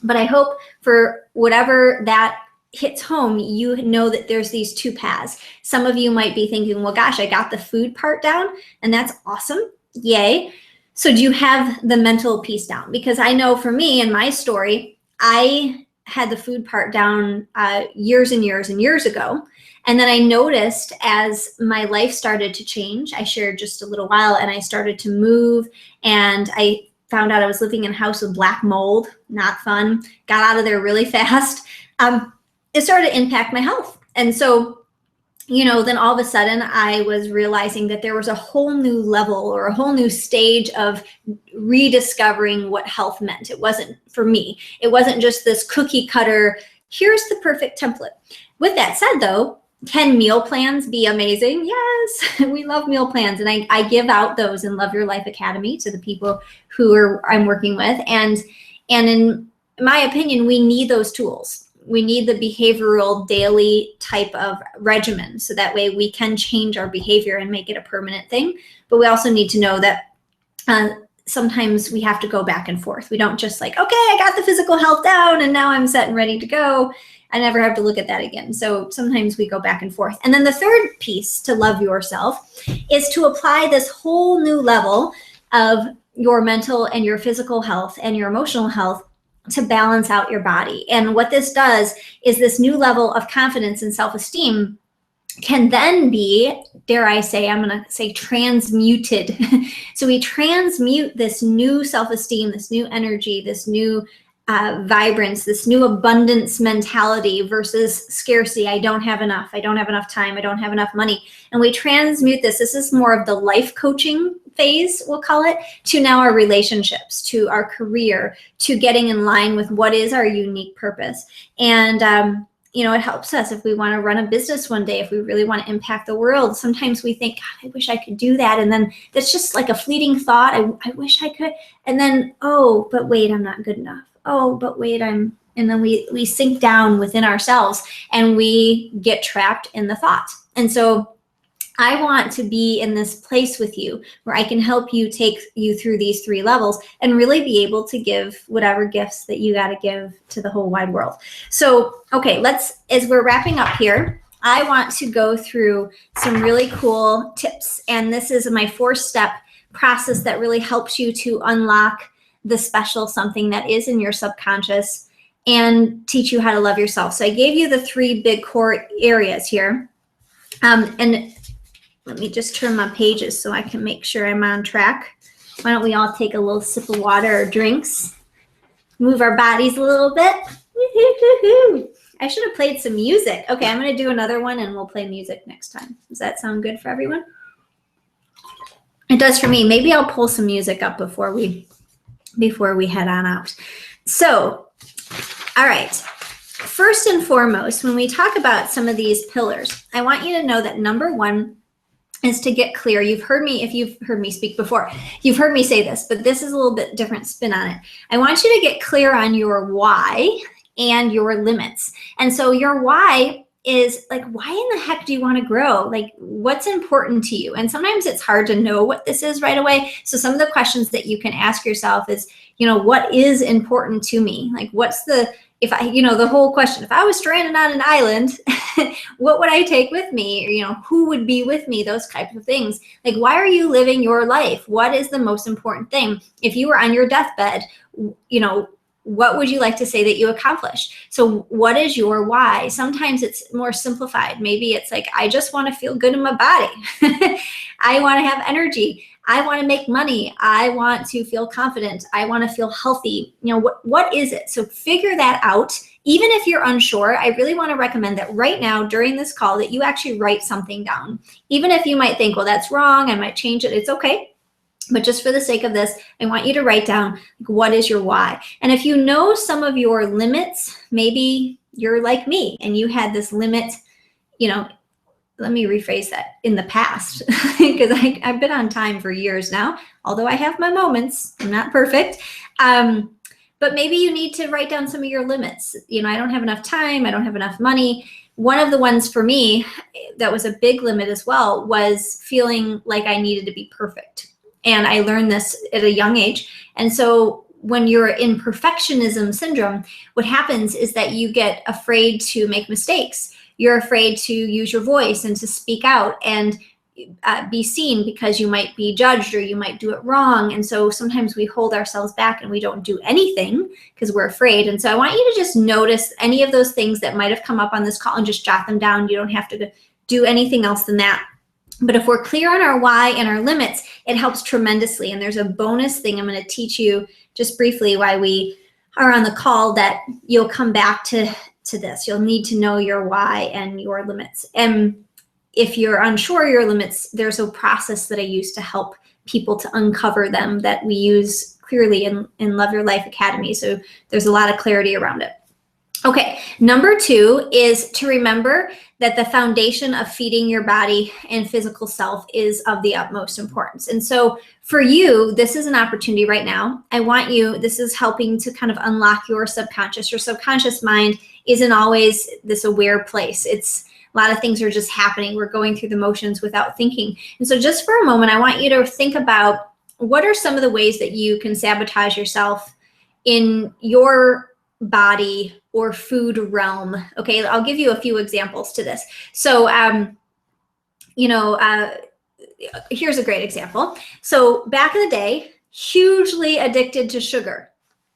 but I hope for whatever that hits home, you know that there's these two paths. Some of you might be thinking, well, gosh, I got the food part down, and that's awesome. Yay. So do you have the mental piece down? Because I know for me in my story, I had the food part down years and years and years ago. And then I noticed as my life started to change, I shared just a little while, and I started to move, and I found out I was living in a house with black mold, not fun, got out of there really fast. It started to impact my health. And so, you know, then all of a sudden I was realizing that there was a whole new level or a whole new stage of rediscovering what health meant. It wasn't for me. It wasn't just this cookie cutter, here's the perfect template. With that said though, can meal plans be amazing? Yes, we love meal plans. And I give out those in Love Your Life Academy to the people who I'm working with. And in my opinion, we need those tools. We need the behavioral daily type of regimen, so that way we can change our behavior and make it a permanent thing. But we also need to know that sometimes we have to go back and forth. We don't just like, okay, I got the physical health down and now I'm set and ready to go. I never have to look at that again. So sometimes we go back and forth. And then the third piece to love yourself is to apply this whole new level of your mental and your physical health and your emotional health to balance out your body. And what this does is this new level of confidence and self-esteem can then be, dare I say, I'm going to say transmuted. So we transmute this new self-esteem, this new energy, this new vibrance, this new abundance mentality versus scarcity. I don't have enough. I don't have enough time. I don't have enough money. And we transmute this. This is more of the life coaching phase, we'll call it, to now our relationships, to our career, to getting in line with what is our unique purpose. And, you know, it helps us if we want to run a business one day, if we really want to impact the world. Sometimes we think, God, I wish I could do that. And then that's just like a fleeting thought. I wish I could. And then, oh, but wait, I'm not good enough. Oh, but wait, and then we sink down within ourselves and we get trapped in the thought. And so I want to be in this place with you where I can help you take you through these three levels and really be able to give whatever gifts that you got to give to the whole wide world. So, okay, as we're wrapping up here, I want to go through some really cool tips. And this is my 4-step process that really helps you to unlock the special something that is in your subconscious and teach you how to love yourself. So I gave you the 3 big core areas here. And let me just turn my pages so I can make sure I'm on track. Why don't we all take a little sip of water or drinks, move our bodies a little bit. I should have played some music. Okay, I'm going to do another one and we'll play music next time. Does that sound good for everyone? It does for me. Maybe I'll pull some music up before we head on out. So, all right. First and foremost, when we talk about some of these pillars, I want you to know that number 1 is to get clear. You've heard me, if you've heard me speak before, you've heard me say this, but this is a little bit different spin on it. I want you to get clear on your why and your limits. And so your why is like, why in the heck do you want to grow? Like, what's important to you? And sometimes it's hard to know what this is right away. So some of the questions that you can ask yourself is, you know, what is important to me? Like, what's the whole question, if I was stranded on an island, what would I take with me? Or, you know, who would be with me? Those types of things. Like, why are you living your life? What is the most important thing? If you were on your deathbed, you know, what would you like to say that you accomplished? So what is your why? Sometimes it's more simplified. Maybe it's like, I just want to feel good in my body. I want to have energy. I want to make money. I want to feel confident. I want to feel healthy. You know, what is it? So figure that out. Even if you're unsure, I really want to recommend that right now during this call that you actually write something down. Even if you might think, well, that's wrong, I might change it. It's okay. But just for the sake of this, I want you to write down, like, what is your why? And if you know some of your limits, maybe you're like me and you had this limit, you know, let me rephrase that, in the past, because I've been on time for years now, although I have my moments, I'm not perfect. But maybe you need to write down some of your limits. You know, I don't have enough time, I don't have enough money. One of the ones for me that was a big limit as well was feeling like I needed to be perfect. And I learned this at a young age. And so when you're in perfectionism syndrome, what happens is that you get afraid to make mistakes. You're afraid to use your voice and to speak out and be seen because you might be judged or you might do it wrong. And so sometimes we hold ourselves back and we don't do anything because we're afraid. And so I want you to just notice any of those things that might have come up on this call and just jot them down. You don't have to do anything else than that. But if we're clear on our why and our limits, it helps tremendously. And there's a bonus thing I'm going to teach you just briefly while we are on the call that you'll come back to this. You'll need to know your why and your limits. And if you're unsure of your limits, there's a process that I use to help people to uncover them that we use clearly in Love Your Life Academy. So there's a lot of clarity around it. Okay, number 2 is to remember that the foundation of feeding your body and physical self is of the utmost importance. And so for you, this is an opportunity right now. I want you, this is helping to kind of unlock your subconscious. Your subconscious mind isn't always this aware place. It's a lot of things are just happening. We're going through the motions without thinking. And so just for a moment, I want you to think about what are some of the ways that you can sabotage yourself in your body or food realm. Okay, I'll give you a few examples to this. So, here's a great example. So back in the day, hugely addicted to sugar.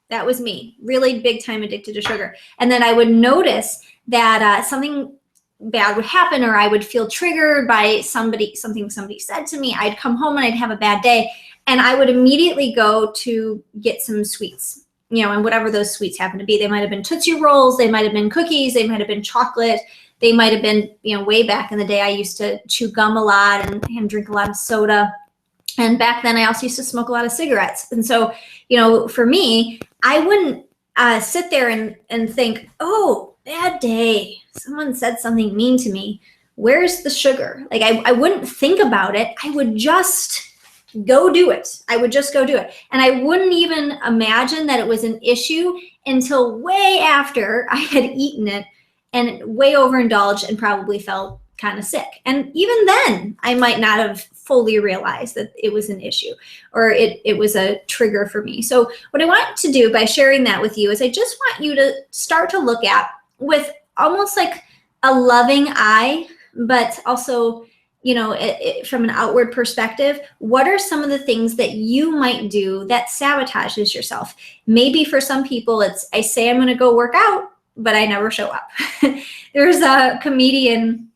That was me, really big time addicted to sugar. And then I would notice that something bad would happen, or I would feel triggered by something somebody said to me. I'd come home and I'd have a bad day, and I would immediately go to get some sweets. You know, and whatever those sweets happen to be. They might have been Tootsie Rolls, they might have been cookies, they might have been chocolate, they might have been, you know, way back in the day, I used to chew gum a lot and drink a lot of soda. And back then I also used to smoke a lot of cigarettes. And so, you know, for me, I wouldn't sit there and think, oh, bad day, someone said something mean to me. Where's the sugar? Like I wouldn't think about it. I would just go do it. I would just go do it. And I wouldn't even imagine that it was an issue until way after I had eaten it and way overindulged and probably felt kind of sick. And even then, I might not have fully realized that it was an issue or it was a trigger for me. So what I want to do by sharing that with you is I just want you to start to look at with almost like a loving eye, but also, you know, from an outward perspective, what are some of the things that you might do that sabotages yourself? Maybe for some people, it's, I say I'm going to go work out, but I never show up. There's a comedian,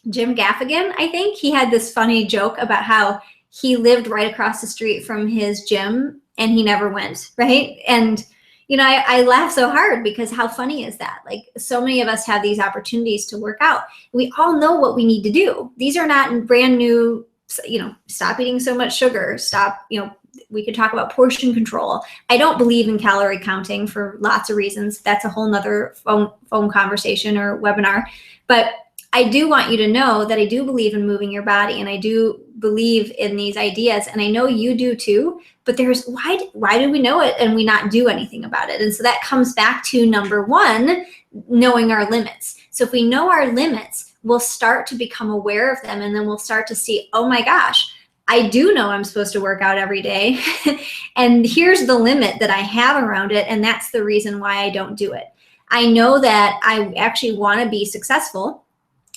Jim Gaffigan, I think. He had this funny joke about how he lived right across the street from his gym and he never went, right? And you know, I laugh so hard because how funny is that? Like so many of us have these opportunities to work out. We all know what we need to do. These are not brand new, you know, stop eating so much sugar, stop, you know, we could talk about portion control. I don't believe in calorie counting for lots of reasons. That's a whole nother phone conversation or webinar. But I do want you to know that I do believe in moving your body and I do believe in these ideas. And I know you do too, but there's why do we know it and we not do anything about it? And so that comes back to number 1, knowing our limits. So if we know our limits, we'll start to become aware of them and then we'll start to see, oh my gosh, I do know I'm supposed to work out every day. And here's the limit that I have around it. And that's the reason why I don't do it. I know that I actually want to be successful.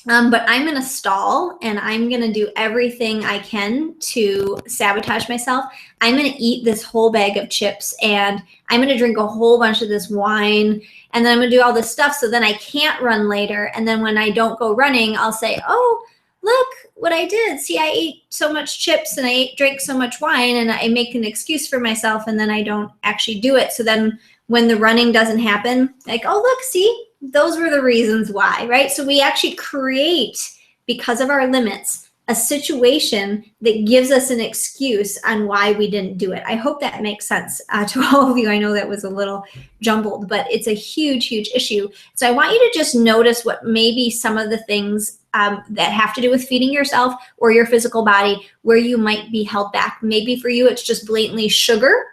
But I'm going to stall and I'm going to do everything I can to sabotage myself. I'm going to eat this whole bag of chips and I'm going to drink a whole bunch of this wine and then I'm going to do all this stuff so then I can't run later. And then when I don't go running, I'll say, oh, look what I did. See, I ate so much chips and drank so much wine, and I make an excuse for myself and then I don't actually do it. So then when the running doesn't happen, like, oh, look, see, those were the reasons why, right? So we actually create, because of our limits, a situation that gives us an excuse on why we didn't do it. I hope that makes sense to all of you. I know that was a little jumbled, but it's a huge, huge issue. So I want you to just notice what maybe some of the things that have to do with feeding yourself or your physical body, where you might be held back. Maybe for you, it's just blatantly sugar.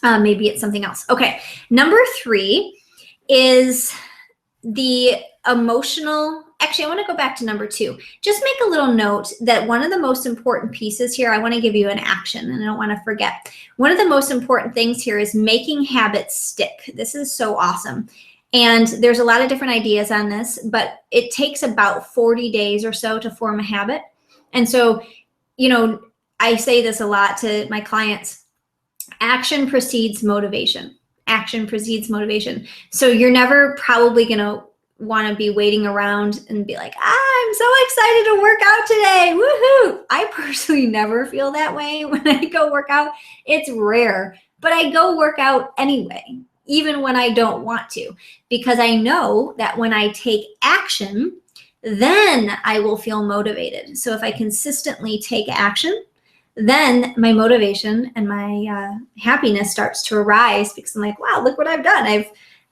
Maybe it's something else. Okay, number 3 is the emotional. Actually, I want to go back to number 2. Just make a little note that one of the most important pieces here, I want to give you an action and I don't want to forget. One of the most important things here is making habits stick. This is so awesome. And there's a lot of different ideas on this, but it takes about 40 days or so to form a habit. And so, I say this a lot to my clients. Action precedes motivation. Action precedes motivation. So you're never probably going to want to be waiting around and be like, I'm so excited to work out today. Woohoo. I personally never feel that way when I go work out. It's rare, but I go work out anyway, even when I don't want to, because I know that when I take action, then I will feel motivated. So if I consistently take action, then my motivation and my happiness starts to arise, because I'm like, wow, look what I've done.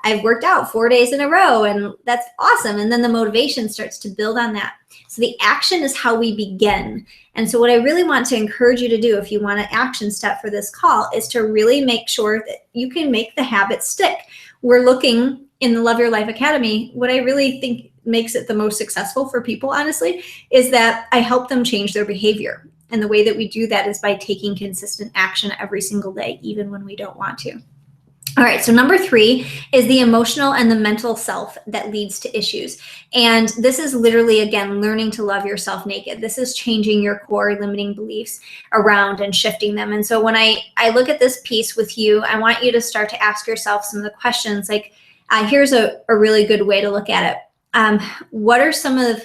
I've worked out 4 days in a row, and that's awesome. And then the motivation starts to build on that. So the action is how we begin. And so what I really want to encourage you to do, if you want an action step for this call, is to really make sure that you can make the habit stick. We're looking in the Love Your Life Academy. What I really think makes it the most successful for people, honestly, is that I help them change their behavior. And the way that we do that is by taking consistent action every single day, even when we don't want to. All right, so number 3 is the emotional and the mental self that leads to issues. And this is literally, again, learning to love yourself naked. This is changing your core limiting beliefs around and shifting them. And so when I look at this piece with you, I want you to start to ask yourself some of the questions. Like, here's a really good way to look at it. What are some of,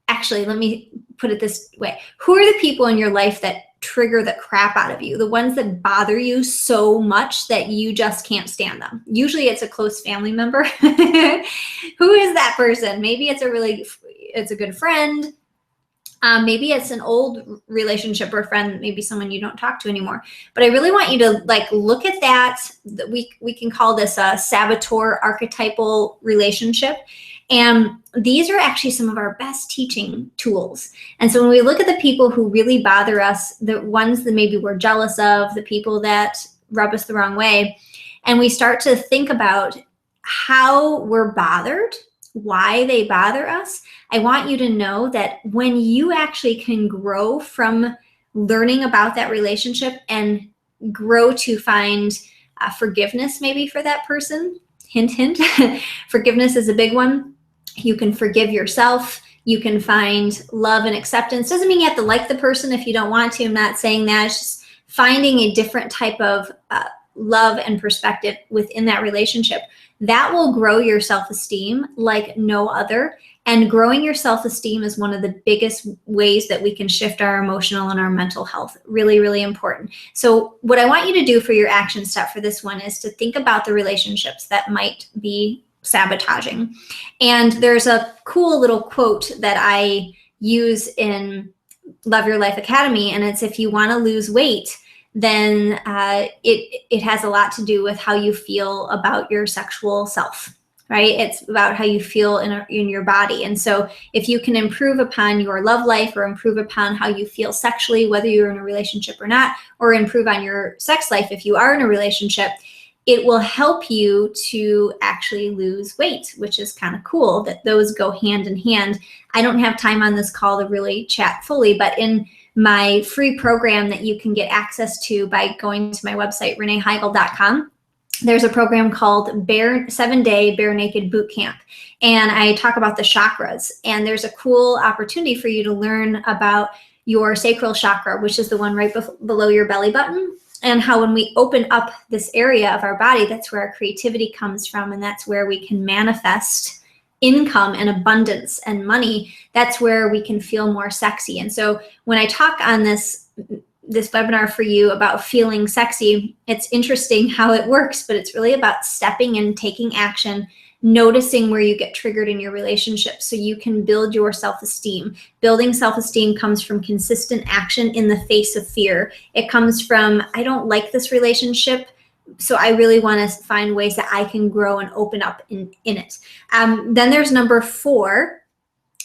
actually, let me put it this way. Who are the people in your life that trigger the crap out of you? The ones that bother you so much that you just can't stand them. Usually it's a close family member. Who is that person? Maybe it's a good friend. Maybe it's an old relationship or friend, maybe someone you don't talk to anymore. But I really want you to look at that. We can call this a saboteur archetypal relationship. And these are actually some of our best teaching tools. And so when we look at the people who really bother us, the ones that maybe we're jealous of, the people that rub us the wrong way, and we start to think about how we're bothered, why they bother us, I want you to know that when you actually can grow from learning about that relationship and grow to find forgiveness maybe for that person, hint, hint, forgiveness is a big one. You can forgive yourself. You can find love and acceptance. Doesn't mean you have to like the person if you don't want to. I'm not saying that. It's just finding a different type of love and perspective within that relationship. That will grow your self-esteem like no other. And growing your self-esteem is one of the biggest ways that we can shift our emotional and our mental health. Really, really important. So what I want you to do for your action step for this one is to think about the relationships that might be sabotaging. And there's a cool little quote that I use in Love Your Life Academy, and it's, if you want to lose weight, then it has a lot to do with how you feel about your sexual self, right? It's about how you feel in your body. And so if you can improve upon your love life or improve upon how you feel sexually, whether you're in a relationship or not, or improve on your sex life if you are in a relationship, it will help you to actually lose weight, which is kind of cool that those go hand in hand. I don't have time on this call to really chat fully, but in my free program that you can get access to by going to my website, reneeheigel.com, there's a program called 7-Day Bare Naked Boot Camp. And I talk about the chakras. And there's a cool opportunity for you to learn about your sacral chakra, which is the one right below your belly button. And how when we open up this area of our body, that's where our creativity comes from. And that's where we can manifest income and abundance and money. That's where we can feel more sexy. And so when I talk on this webinar for you about feeling sexy, it's interesting how it works, but it's really about stepping in, taking action, noticing where you get triggered in your relationship so you can build your self-esteem. Building self-esteem comes from consistent action in the face of fear. It comes from, I don't like this relationship, so I really want to find ways that I can grow and open up in it. Then there's number 4.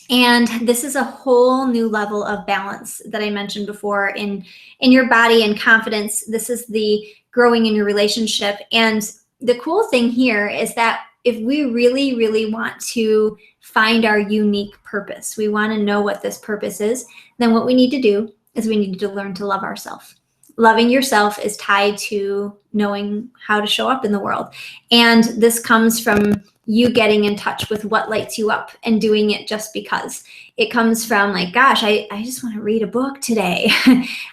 And this is a whole new level of balance that I mentioned before in your body and confidence. This is the growing in your relationship. And the cool thing here is that if we really, really want to find our unique purpose, we want to know what this purpose is, then what we need to do is we need to learn to love ourselves. Loving yourself is tied to knowing how to show up in the world. And this comes from you getting in touch with what lights you up and doing it just because. It comes from like, gosh, I just want to read a book today.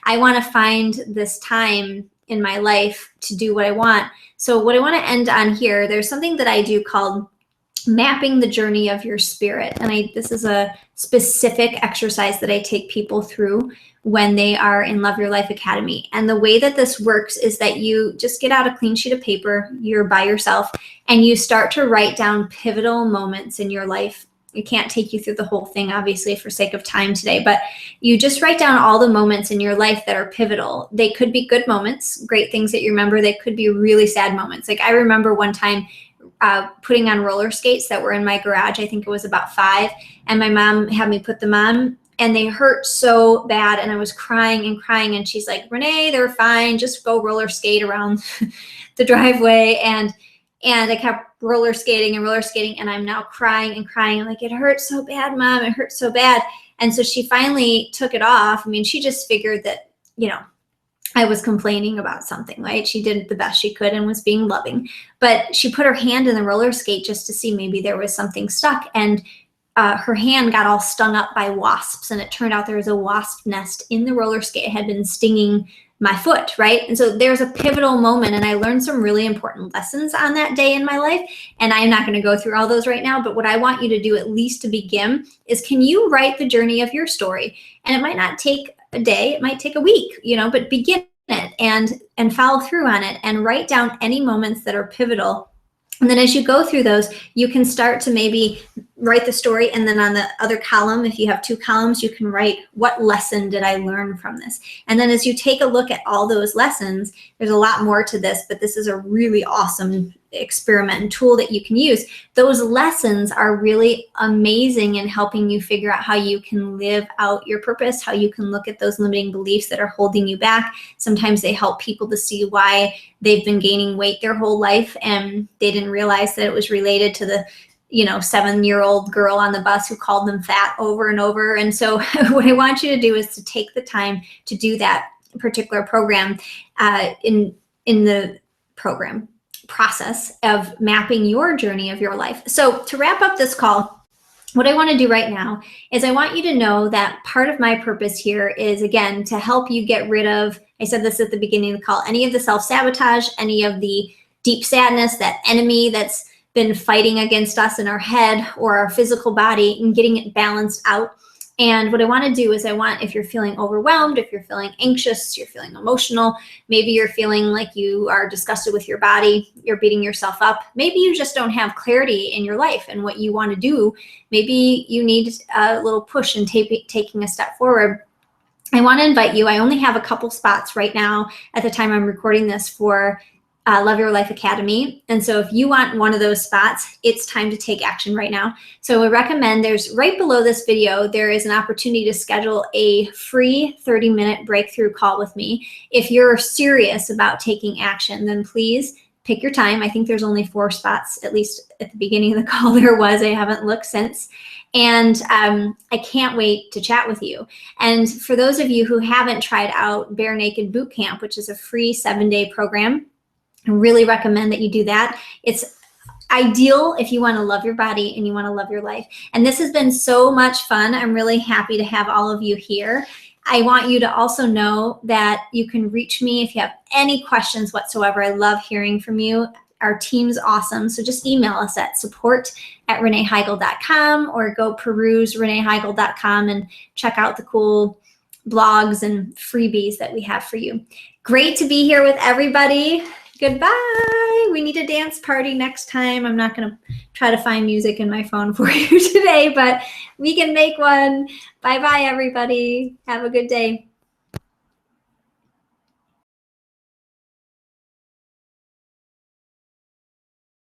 I want to find this time in my life to do what I want. So what I want to end on here, there's something that I do called mapping the journey of your spirit. And this is a specific exercise that I take people through when they are in Love Your Life Academy. And the way that this works is that you just get out a clean sheet of paper, you're by yourself, and you start to write down pivotal moments in your life. I can't take you through the whole thing, obviously, for sake of time today, but you just write down all the moments in your life that are pivotal. They could be good moments, great things that you remember. They could be really sad moments. Like I remember one time putting on roller skates that were in my garage. I think it was about 5, and my mom had me put them on, and they hurt so bad, and I was crying and crying, and she's like, Renee, they're fine, just go roller skate around the driveway. And I kept roller skating, and I'm now crying and crying. I'm like, it hurts so bad, Mom, it hurts so bad. And so she finally took it off. I mean, she just figured that, I was complaining about something, right? She did the best she could and was being loving, but she put her hand in the roller skate just to see maybe there was something stuck. And her hand got all stung up by wasps. And it turned out there was a wasp nest in the roller skate. It had been stinging my foot, right? And so there's a pivotal moment, and I learned some really important lessons on that day in my life. And I'm not going to go through all those right now, but what I want you to do, at least to begin, is can you write the journey of your story? And it might not take a day, it might take a week, but begin it and follow through on it and write down any moments that are pivotal. And then as you go through those, you can start to maybe write the story, and then on the other column, if you have 2 columns, you can write, what lesson did I learn from this? And then as you take a look at all those lessons, there's a lot more to this, but this is a really awesome experiment and tool that you can use. Those lessons are really amazing in helping you figure out how you can live out your purpose, how you can look at those limiting beliefs that are holding you back. Sometimes they help people to see why they've been gaining weight their whole life and they didn't realize that it was related to the 7-year-old girl on the bus who called them fat over and over. And so what I want you to do is to take the time to do that particular program in the program process of mapping your journey of your life. So to wrap up this call, what I want to do right now is I want you to know that part of my purpose here is, again, to help you get rid of, I said this at the beginning of the call, any of the self-sabotage, any of the deep sadness, that enemy that's been fighting against us in our head or our physical body, and getting it balanced out. And what I want to do is if you're feeling overwhelmed, if you're feeling anxious, you're feeling emotional, maybe you're feeling like you are disgusted with your body, you're beating yourself up, maybe you just don't have clarity in your life and what you want to do, maybe you need a little push in taking a step forward. I want to invite you, I only have a couple spots right now at the time I'm recording this for Love Your Life Academy. And so if you want one of those spots, it's time to take action right now. So I recommend, there's right below this video, there is an opportunity to schedule a free 30-minute breakthrough call with me. If you're serious about taking action, then please pick your time. I think there's only 4 spots, at least at the beginning of the call there was. I haven't looked since. And I can't wait to chat with you. And for those of you who haven't tried out Bare Naked Boot Camp, which is a free 7-day program, I really recommend that you do that. It's ideal if you want to love your body and you want to love your life. And this has been so much fun. I'm really happy to have all of you here. I want you to also know that you can reach me if you have any questions whatsoever. I love hearing from you. Our team's awesome. So just email us at support@reneeheigel.com or go peruse reneeheigel.com and check out the cool blogs and freebies that we have for you. Great to be here with everybody. Goodbye. We need a dance party next time. I'm not going to try to find music in my phone for you today, but we can make one. Bye-bye, everybody. Have a good day.